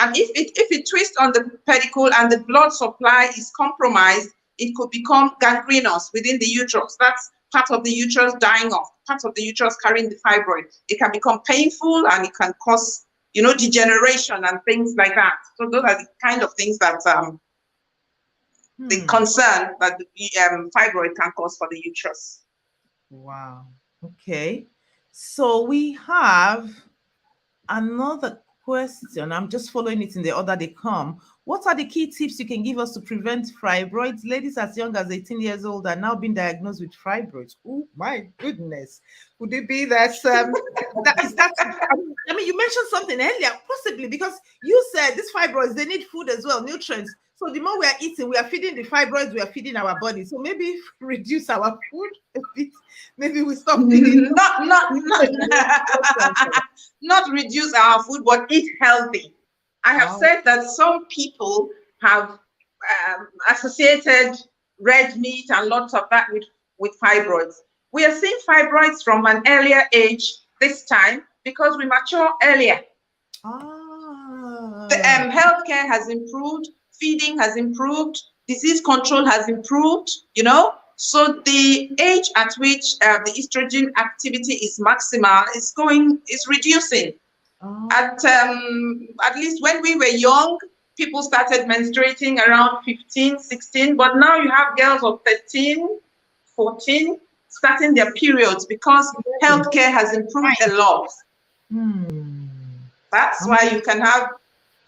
and if it twists on the pedicle and the blood supply is compromised, it could become gangrenous within the uterus. That's part of the uterus dying off, part of the uterus carrying the fibroid. It can become painful and it can cause, degeneration and things like that. So those are the kind of things that the concern that the fibroid can cause for the uterus. Wow. Okay. So we have another question. I'm just following it in the order they come. What are the key tips you can give us to prevent fibroids? Ladies as young as 18 years old are now being diagnosed with fibroids. Oh my goodness. Could it be that you mentioned something earlier, possibly because you said these fibroids, they need food as well, nutrients. So the more we are eating, we are feeding the fibroids, we are feeding our body. So maybe reduce our food a bit. Maybe we stop feeding. Not reduce our food, but eat healthy. I have said that some people have associated red meat and lots of that with fibroids. We are seeing fibroids from an earlier age this time because we mature earlier. The healthcare has improved, feeding has improved, disease control has improved, So the age at which the estrogen activity is maximal is reducing. At least when we were young, people started menstruating around 15, 16, but now you have girls of 13, 14 starting their periods because healthcare has improved a lot. That's why you can have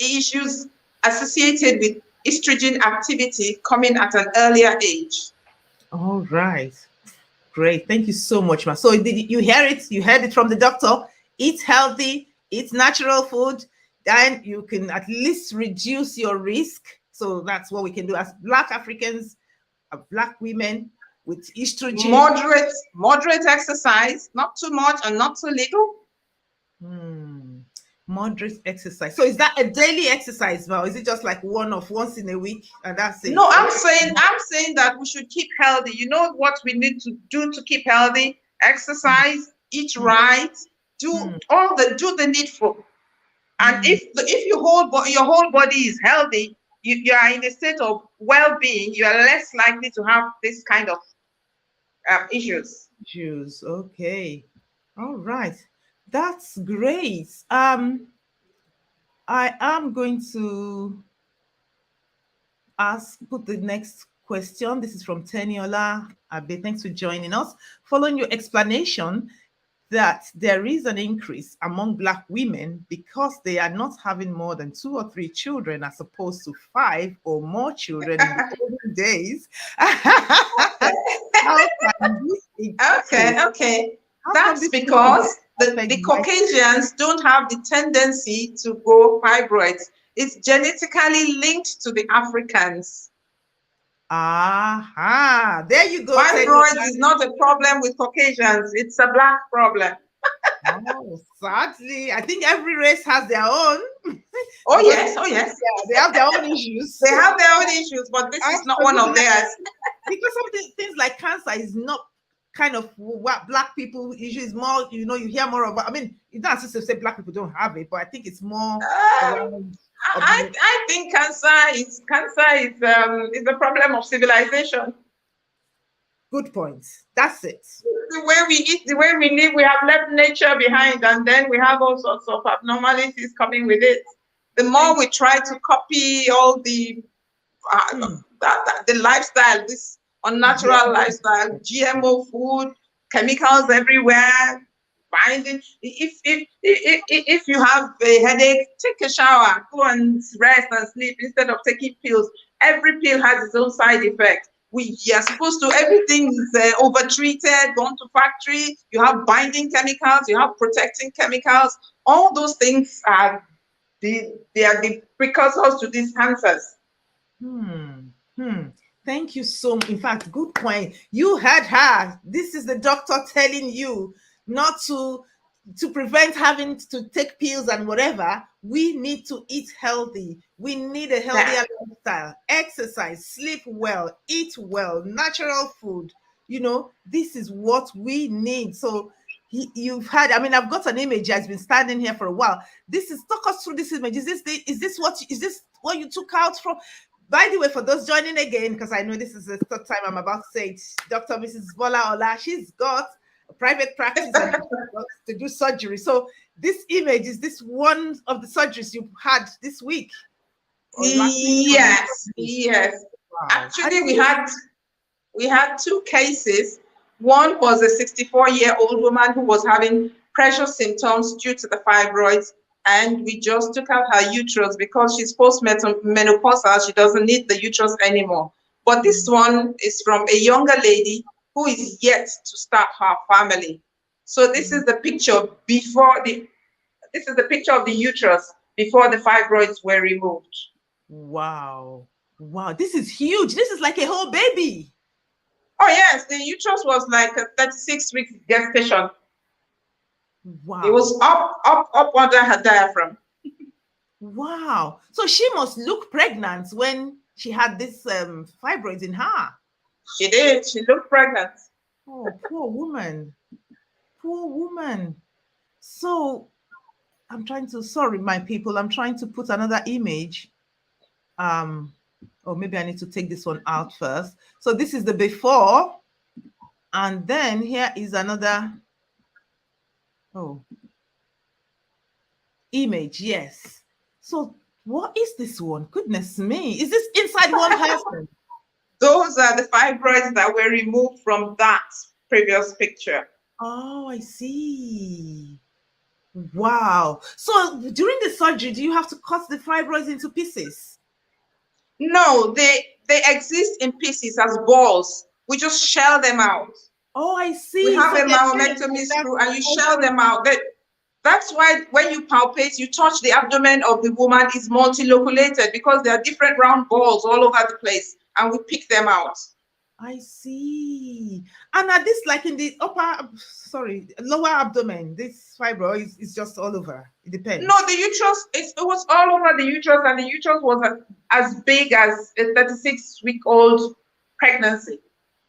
issues associated with estrogen activity coming at an earlier age. All right. Great. Thank you so much, Ma. So did you hear it? You heard it from the doctor. Eat healthy, eat natural food, then you can at least reduce your risk. So that's what we can do as Black Africans, Black women with estrogen. Moderate exercise, not too much and not too little. Moderate exercise. So is that a daily exercise now? Is it just like once in a week and that's it? No, I'm saying that we should keep healthy. You know what we need to do to keep healthy? Exercise, eat right, do the needful. And if your whole body is healthy, you are in a state of well-being, you are less likely to have this kind of issues. Issues. Okay. All right. That's great. I am going to put the next question. This is from Teniola Abe. Thanks for joining us. Following your explanation that there is an increase among Black women because they are not having more than 2 or 3 children as opposed to 5 or more children in the olden days. How can this be Okay. How That's can this because the affect Caucasians don't have the tendency to grow fibroids. It's genetically linked to the Africans. Aha, there you go. Fibroids is not a problem with Caucasians. It's a Black problem. Oh, sadly, I think every race has their own. Oh yes. Yeah, they have their own issues. They have their own issues, but this is not one of theirs. Because of the things like cancer is not kind of what Black people usually is more, you hear more about. I mean, it's not to say Black people don't have it, but I think it's more around. I think cancer is a problem of civilization. Good point. That's it. The way we eat, the way we live, we have left nature behind, and then we have all sorts of abnormalities coming with it. The more we try to copy all the lifestyle, this unnatural lifestyle, GMO food, chemicals everywhere, binding. If you have a headache, take a shower, go and rest and sleep instead of taking pills. Every pill has its own side effect. We are supposed to, everything is over-treated, gone to factory, you have binding chemicals, you have protecting chemicals. All those things are the precursors to these cancers. Thank you so much. In fact, good point. You heard her. This is the doctor telling you not to prevent having to take pills and whatever. We need to eat healthy. We need a healthier lifestyle, exercise, sleep well, eat well, natural food. This is what we need. So you've had, I've got an image that's been standing here for a while. Talk us through this image. Is this what you took out from? By the way, for those joining again, because I know this is the third time I'm about to say it, Dr. Mrs. Bose Ola, she's got a private practice and to do surgery. So this image, is this one of the surgeries you had this week? Yes. Wow. Actually, we had 2 cases. One was a 64-year-old woman who was having pressure symptoms due to the fibroids, and we just took out her uterus because she's postmenopausal. She doesn't need the uterus anymore. But this one is from a younger lady who is yet to start her family. So this is the picture this is the picture of the uterus before the fibroids were removed. Wow. This is huge. This is like a whole baby. Oh yes, the uterus was like a 36-week gestation. Wow. It was up under her diaphragm. Wow. So she must look pregnant when she had this fibroids in her. She did. She looked pregnant. Oh, poor woman. So sorry, my people, I'm trying to put another image. Or maybe I need to take this one out first. So this is the before, and then here is another image. Yes. So what is this one? Goodness me. Is this inside one person? Those are the fibroids that were removed from that previous picture. Oh, I see. Wow. So during the surgery, do you have to cut the fibroids into pieces? No, they exist in pieces as balls. We just shell them out. Oh, I see. We have a mammectomy screw and you shell them out. That's why when you palpate, you touch the abdomen of the woman, is multiloculated because there are different round balls all over the place, and we pick them out. I see. And are this like in the lower abdomen? This fibroid is just all over. It depends. No, the uterus, it was all over the uterus, and the uterus was as big as a 36-week-old pregnancy.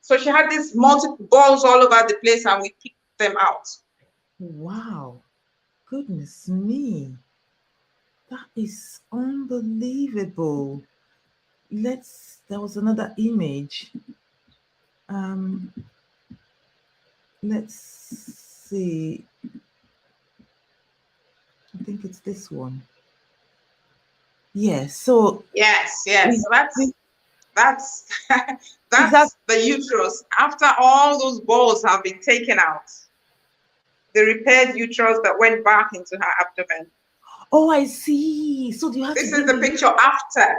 So she had these multiple balls all over the place, and we picked them out. Wow. Goodness me. That is unbelievable. There was another image. Um, let's see. I think it's this one. Yes. So Yes. is, That's is that? that's the uterus. After all those balls have been taken out, the repaired uterus that went back into her abdomen. Oh, I see. So do you have to This is bring the the picture after.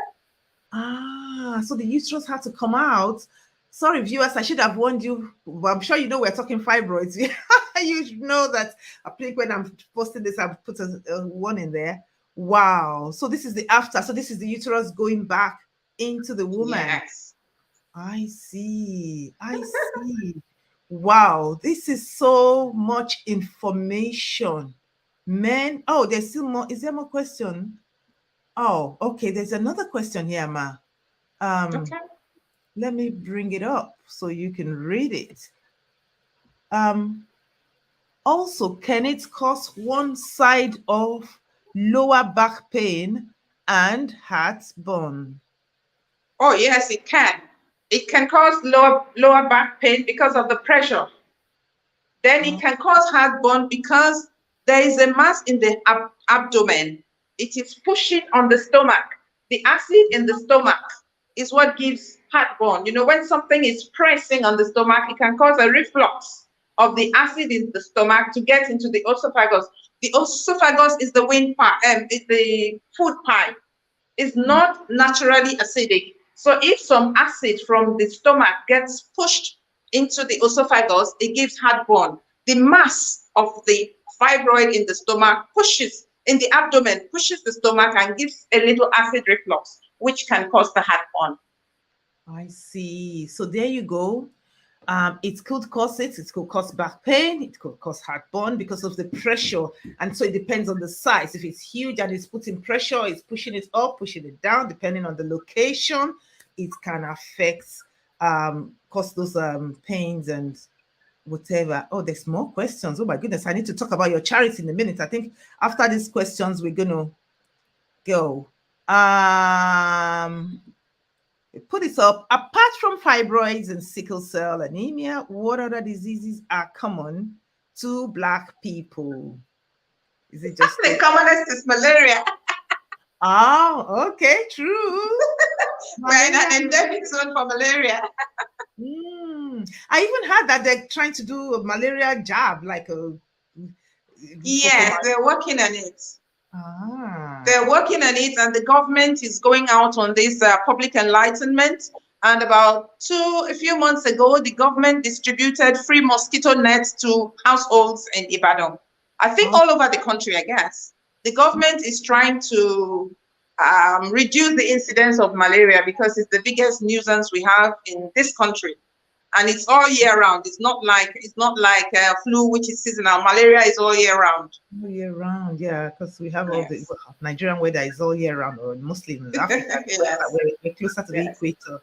So the uterus had to come out. Sorry, viewers, I should have warned you, but I'm sure you know we're talking fibroids. You know that I think when I'm posting this, I've put a one in there. Wow. So this is the after. So this is the uterus going back into the woman. Yes. I see. I see. Wow. This is so much information. Men. Oh, there's still more. Is there more question? Oh, okay. There's another question here, Ma. Okay. Let me bring it up so you can read it. Also, can it cause one side of lower back pain and heartburn? Oh yes, it can. It can cause lower back pain because of the pressure. Then it Oh, can cause heartburn because there is a mass in the abdomen. It is pushing on the stomach. The acid in the stomach is what gives heartburn. You know, when something is pressing on the stomach, it can cause a reflux of the acid in the stomach to get into the esophagus. The esophagus is the is the food pipe. It's not naturally acidic. So if some acid from the stomach gets pushed into the esophagus, it gives heartburn. The mass of the fibroid in the stomach pushes in the abdomen, pushes the stomach and gives a little acid reflux, which can cause the heartburn. I see. So there you go. It could cause it. It could cause back pain. It could cause heartburn because of the pressure. And so it depends on the size. If it's huge and it's putting pressure, it's pushing it up, pushing it down, depending on the location, it can affect, cause those pains and whatever. Oh, there's more questions. Oh my goodness. I need to talk about your charity in a minute. I think after these questions, we're going to go. Put it up. Apart from fibroids and sickle cell anemia, what other diseases are common to Black people? Is it just the commonest is malaria? Oh, okay, true. We're in an endemic zone for malaria. I even heard that they're trying to do a malaria jab, like a. Yes, they're working on it. Ah. They're working on it, and the government is going out on this public enlightenment. And about a few months ago, the government distributed free mosquito nets to households in Ibadan. I think all over the country, I guess. The government is trying to reduce the incidence of malaria because it's the biggest nuisance we have in this country. And it's all year round. It's not like flu, which is seasonal. Malaria is all year round. All year round, yeah, because we have all the Nigerian weather is all year round, or mostly in Africa. Yes. We're closer to the equator.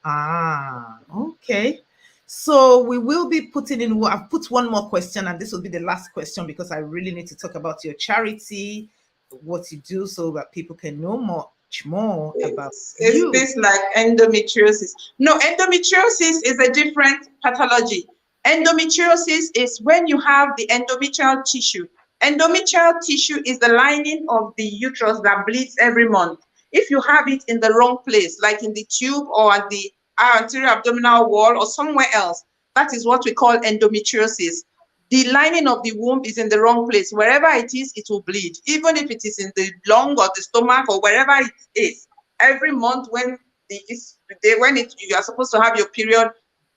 Ah, okay. So we will be putting in. I've put one more question, and this will be the last question because I really need to talk about your charity, what you do, so that people can know much more about you. Is this like endometriosis? No, endometriosis is a different pathology. Endometriosis is when you have the endometrial tissue. Endometrial tissue is the lining of the uterus that bleeds every month. If you have it in the wrong place, like in the tube or at the anterior abdominal wall or somewhere else, that is what we call endometriosis. The lining of the womb is in the wrong place. Wherever it is, it will bleed. Even if it is in the lung or the stomach or wherever it is. Every month when you are supposed to have your period,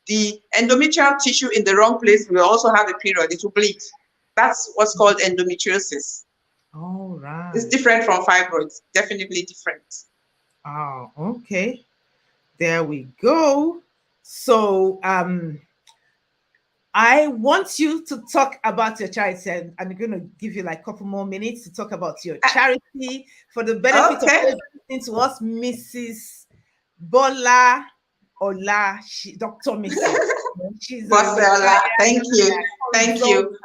the endometrial tissue in the wrong place will also have a period. It will bleed. That's what's called endometriosis. All right. It's different from fibroids. Definitely different. Oh, okay. There we go. So, I want you to talk about your charity, and I'm going to give you like a couple more minutes to talk about your charity for the benefit of listening to us, Mrs. Bola Ola, Dr. Mrs. Bose Ola. Thank you. Thank you.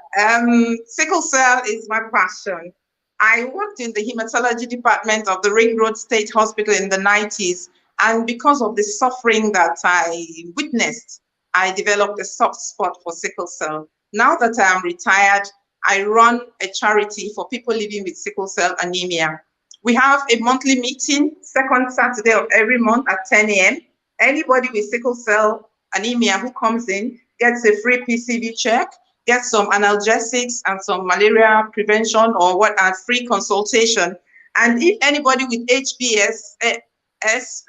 Sickle cell is my passion. I worked in the hematology department of the Ring Road State Hospital in the 90s. And because of the suffering that I witnessed, I developed a soft spot for sickle cell. Now that I am retired, I run a charity for people living with sickle cell anemia. We have a monthly meeting, second Saturday of every month at 10 a.m. Anybody with sickle cell anemia who comes in gets a free PCV check, get some analgesics and some malaria prevention or what and free consultation. And if anybody with HBS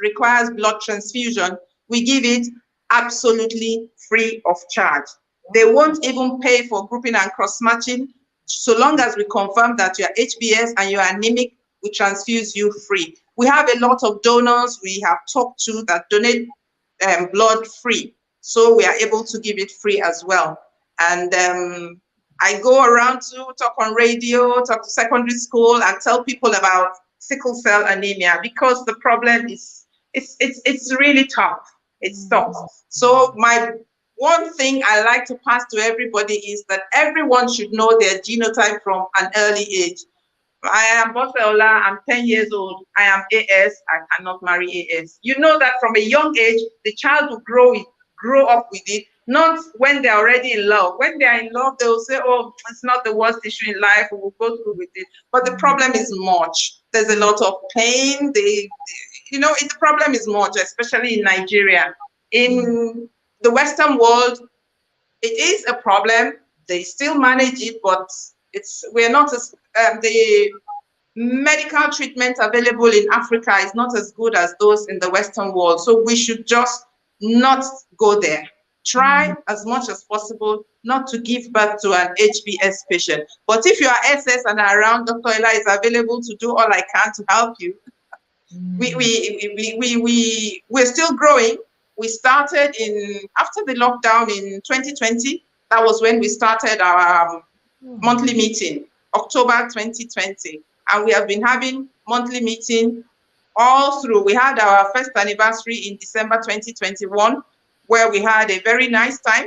requires blood transfusion, we give it absolutely free of charge. They won't even pay for grouping and cross-matching. So long as we confirm that you are HBS and you are anemic, we transfuse you free. We have a lot of donors we have talked to that donate blood free. So we are able to give it free as well. And I go around to talk on radio, talk to secondary school, and tell people about sickle cell anemia because the problem is it's really tough. It's tough. So my one thing I like to pass to everybody is that everyone should know their genotype from an early age. I am Bose Ola, I'm 10 years old. I am AS, I cannot marry AS. You know that from a young age, the child will grow up with it, not when they're already in love. When they're in love, they will say, oh, it's not the worst issue in life, we will go through with it. But the problem is much. There's a lot of pain. The problem is much, especially in Nigeria. In the Western world, it is a problem. They still manage it, but we're not as the medical treatment available in Africa is not as good as those in the Western world. So we should just not go there. Try as much as possible not to give birth to an HBS patient. But if you are SS and are around, Dr. Ola is available to do all I can to help you. We're still growing. We started after the lockdown in 2020. That was when we started our monthly meeting, October 2020. And we have been having monthly meeting all through. We had our first anniversary in December 2021, where we had a very nice time,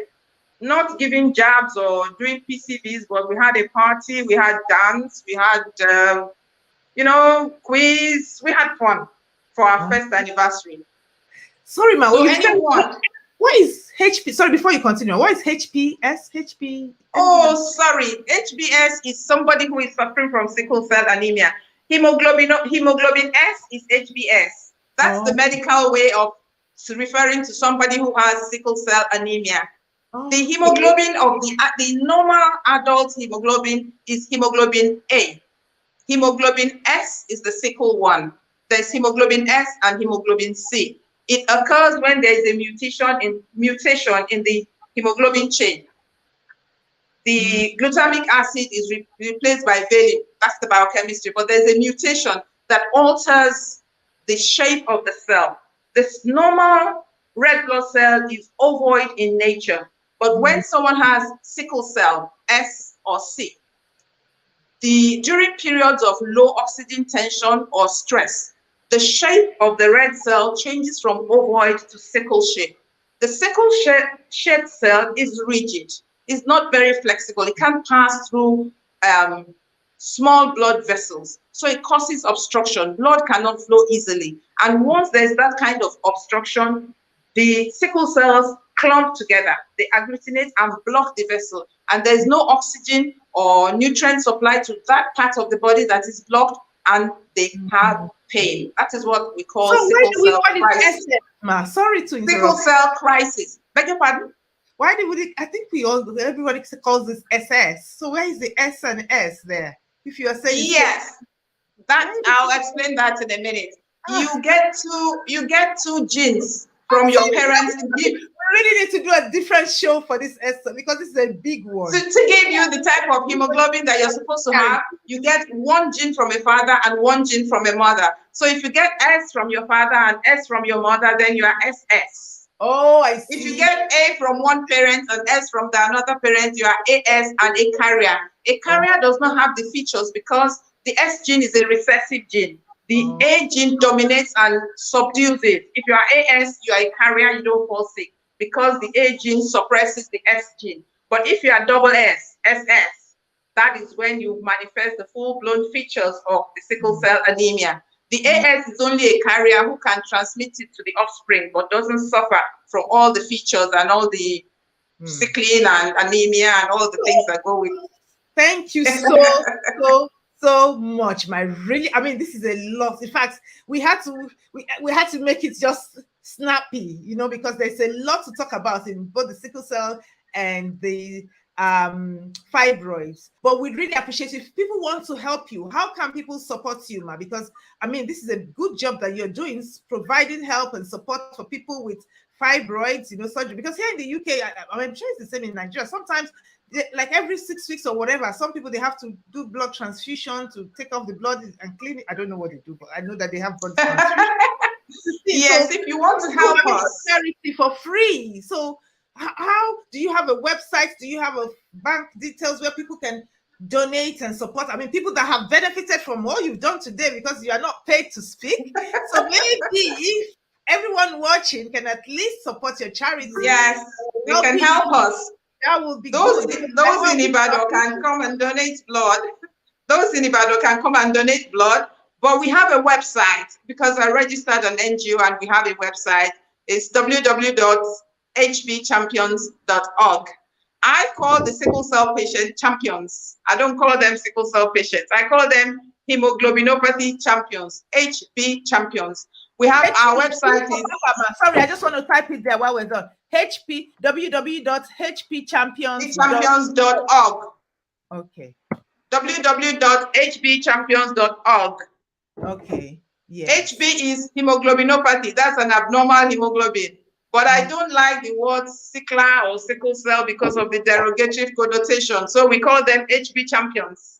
not giving jabs or doing PCVs, but we had a party, we had dance, we had, quiz, we had fun for our first anniversary. Sorry, ma. So anyone. What is HP? Sorry, before you continue, what is HPS? Oh, sorry. HBS is somebody who is suffering from sickle cell anemia. Hemoglobin S is HBS. That's the medical way of referring to somebody who has sickle cell anemia. The hemoglobin of the normal adult hemoglobin is hemoglobin A. Hemoglobin S is the sickle one. There's hemoglobin S and hemoglobin C. It occurs when there is a mutation in the hemoglobin chain. The glutamic acid is replaced by valine. That's the biochemistry. But there's a mutation that alters the shape of the cell. This normal red blood cell is ovoid in nature. But when someone has sickle cell, S or C, during periods of low oxygen tension or stress, the shape of the red cell changes from ovoid to sickle shape. The sickle shaped cell is rigid. It's not very flexible. It can't pass through small blood vessels. So it causes obstruction. Blood cannot flow easily. And once there's that kind of obstruction, the sickle cells clump together. They agglutinate and block the vessel. And there's no oxygen or nutrient supply to that part of the body that is blocked, and they have pain. That is what we call sickle cell crisis. Sorry to interrupt. Sickle cell crisis. Beg your pardon? Why did we? I think everybody calls this SS. So where is the S and S there? If you are saying yes, I'll explain that in a minute. You get two genes from your parents to give. We really need to do a different show for this S because this is a big one. To give you the type of hemoglobin that you're supposed to have, you get one gene from a father and one gene from a mother. So if you get S from your father and S from your mother, then you are SS. Oh, I see. If you get A from one parent and S from the another parent, you are AS and a carrier. A carrier does not have the features because the S gene is a recessive gene. The A gene dominates and subdues it. If you are AS, you are a carrier, you don't fall sick because the A gene suppresses the S gene. But if you are double S, SS, that is when you manifest the full-blown features of the sickle cell anemia. The AS is only a carrier who can transmit it to the offspring, but doesn't suffer from all the features and all the sickling and anemia and all the things that go with it. Thank you so much, my really. I mean, this is a lot. In fact, we had to make it just snappy, you know, because there's a lot to talk about in both the sickle cell and the fibroids. But we'd really appreciate if people want to help you. How can people support you, Ma? Because I mean, this is a good job that you're doing, providing help and support for people with fibroids, you know, surgery. Because here in the UK, I'm sure it's the same in Nigeria. Sometimes, like every 6 weeks or whatever, some people, they have to do blood transfusion to take off the blood and clean it. I don't know what they do, but I know that they have blood transfusion. Yes, so if you want to help us, charity for free. So how do you have a website? Do you have a bank details where people can donate and support? I mean, people that have benefited from all you've done today, because you are not paid to speak. So maybe if everyone watching can at least support your charity. Yes, they can help us. That will be those good. Those in Ibadan can come and donate blood. Those in Ibadan can come and donate blood. But we have a website because I registered an NGO and we have a website. It's www.hbchampions.org. I call the sickle cell patient champions. I don't call them sickle cell patients. I call them hemoglobinopathy champions, HB champions. We have our website. Sorry, I just want to type it there while we're done. www.hbchampions.org. Okay. www.hbchampions.org. Okay. Yes. HB is hemoglobinopathy. That's an abnormal hemoglobin. But I don't like the word sickler or sickle cell because of the derogatory connotation. So we call them HB champions.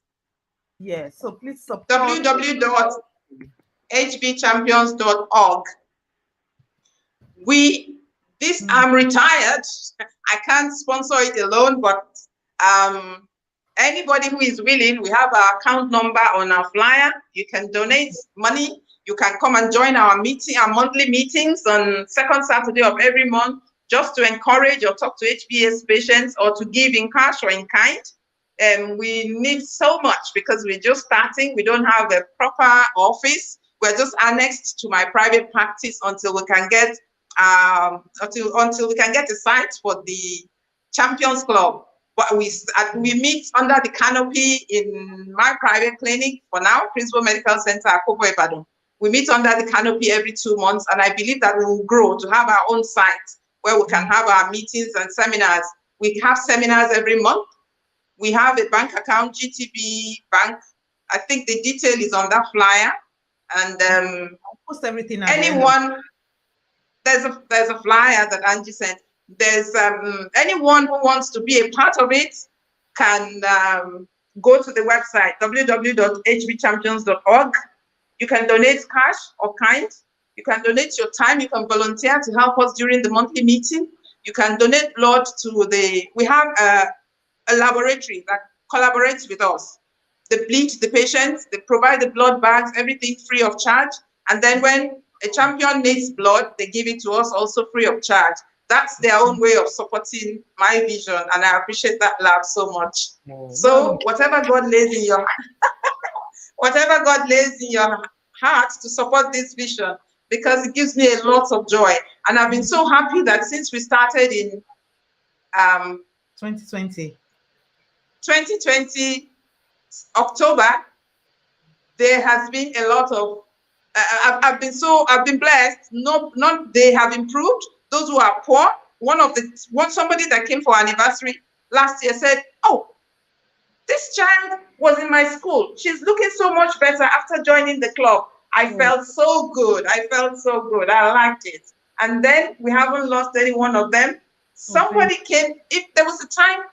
Yes. So please support. www.hbchampions.org. I'm retired. I can't sponsor it alone, but anybody who is willing, we have our account number on our flyer. You can donate money. You can come and join our monthly meetings on second Saturday of every month, just to encourage or talk to HBS patients or to give in cash or in kind. We need so much because we're just starting. We don't have a proper office. We're just annexed to my private practice until we can get until we can get a site for the Champions Club. But we meet under the canopy in my private clinic for now, Principal Medical Center, Akobo Ibadan. We meet under the canopy every 2 months, and I believe that we will grow to have our own site where we can have our meetings and seminars. We have seminars every month. We have a bank account, GTB Bank. I think the detail is on that flyer. And I'll post everything. Anyone, there's a flyer that Angie sent. There's anyone who wants to be a part of it can go to the website www.hbchampions.org. You can donate cash or kind. You can donate your time. You can volunteer to help us during the monthly meeting. You can donate blood to we have a laboratory that collaborates with us. They bleed the patients, they provide the blood bags, everything free of charge. And then when a champion needs blood, they give it to us also free of charge. That's their own way of supporting my vision, and I appreciate that lab so much. So whatever God lays in your heart to support this vision, because it gives me a lot of joy. And I've been so happy that since we started in 2020 October, there has been a lot of I've been blessed. They have improved. Those who are poor, somebody that came for anniversary last year said, "Oh, this child was in my school. She's looking so much better after joining the club." I felt so good. I liked it. And then we haven't lost any one of them. Somebody came. If there was a time,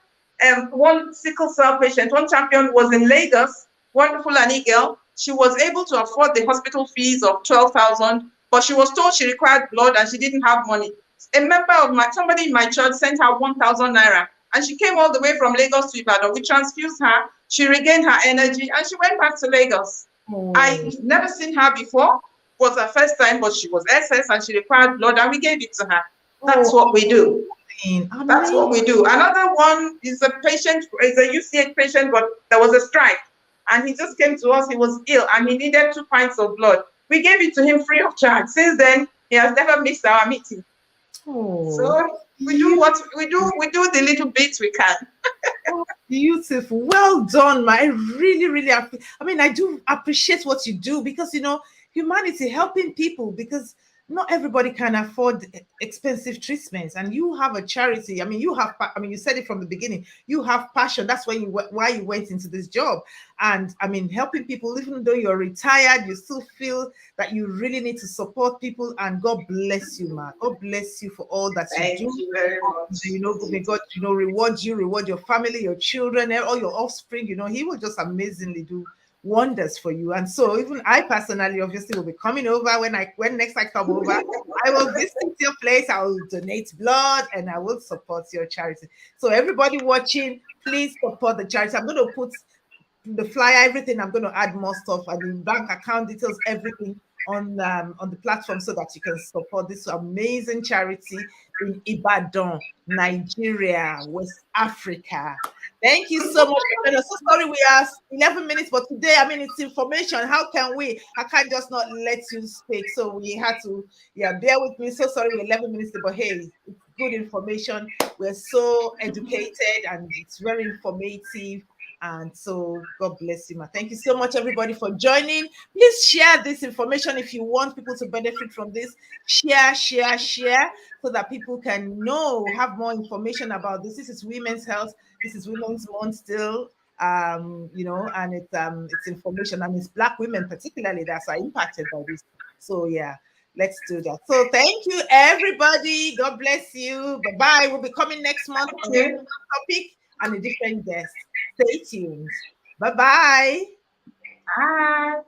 one sickle cell patient, one champion was in Lagos, wonderful Annie girl. She was able to afford the hospital fees of 12,000, but she was told she required blood and she didn't have money. Somebody in my church sent her 1,000 naira, and she came all the way from Lagos to Ibadan. We transfused her. She regained her energy and she went back to Lagos. I've never seen her before. It was her first time, but she was SS and she required blood, and we gave it to her. That's what we do. That's what we do. Another one is a patient, is a UCH patient, but there was a strike. And he just came to us, he was ill, and he needed 2 pints of blood. We gave it to him free of charge. Since then, he has never missed our meeting. Oh, so we do what we do. We do the little bits we can. oh, beautiful. Well done, ma. I really, really, I mean, I do appreciate what you do because, humanity, helping people, because not everybody can afford expensive treatments, and you have a charity. I mean, you said it from the beginning, you have passion. That's why you went into this job. And I mean, helping people, even though you're retired, you still feel that you really need to support people. And God bless you, ma. God bless you for all that Thank you do. you very much. May God, reward you, reward your family, your children, all your offspring. He will just amazingly do wonders for you. And so even I personally obviously will be coming over when next I come over. I will visit your place, I will donate blood, and I will support your charity. So everybody watching, please support the charity. I'm going to put the flyer, everything. I'm going to add more stuff, and the bank account details, everything on the platform, so that you can support this amazing charity in Ibadan, Nigeria, West Africa. Thank you so much. I'm so sorry we are 11 minutes, but today, I mean, it's information. I can't just not let you speak. So we had to, bear with me. So sorry we're 11 minutes, but hey, it's good information. We're so educated and it's very informative. And so God bless you, ma. Thank you so much, everybody, for joining. Please share this information if you want people to benefit from this. Share, so that people can have more information about this. This is women's health. This is Women's Month still, and it's information, and it's Black women particularly that are impacted by this. So yeah, let's do that. So thank you, everybody. God bless you. Bye-bye. We'll be coming next month on a different topic and a different guest. Stay tuned. Bye-bye. Bye.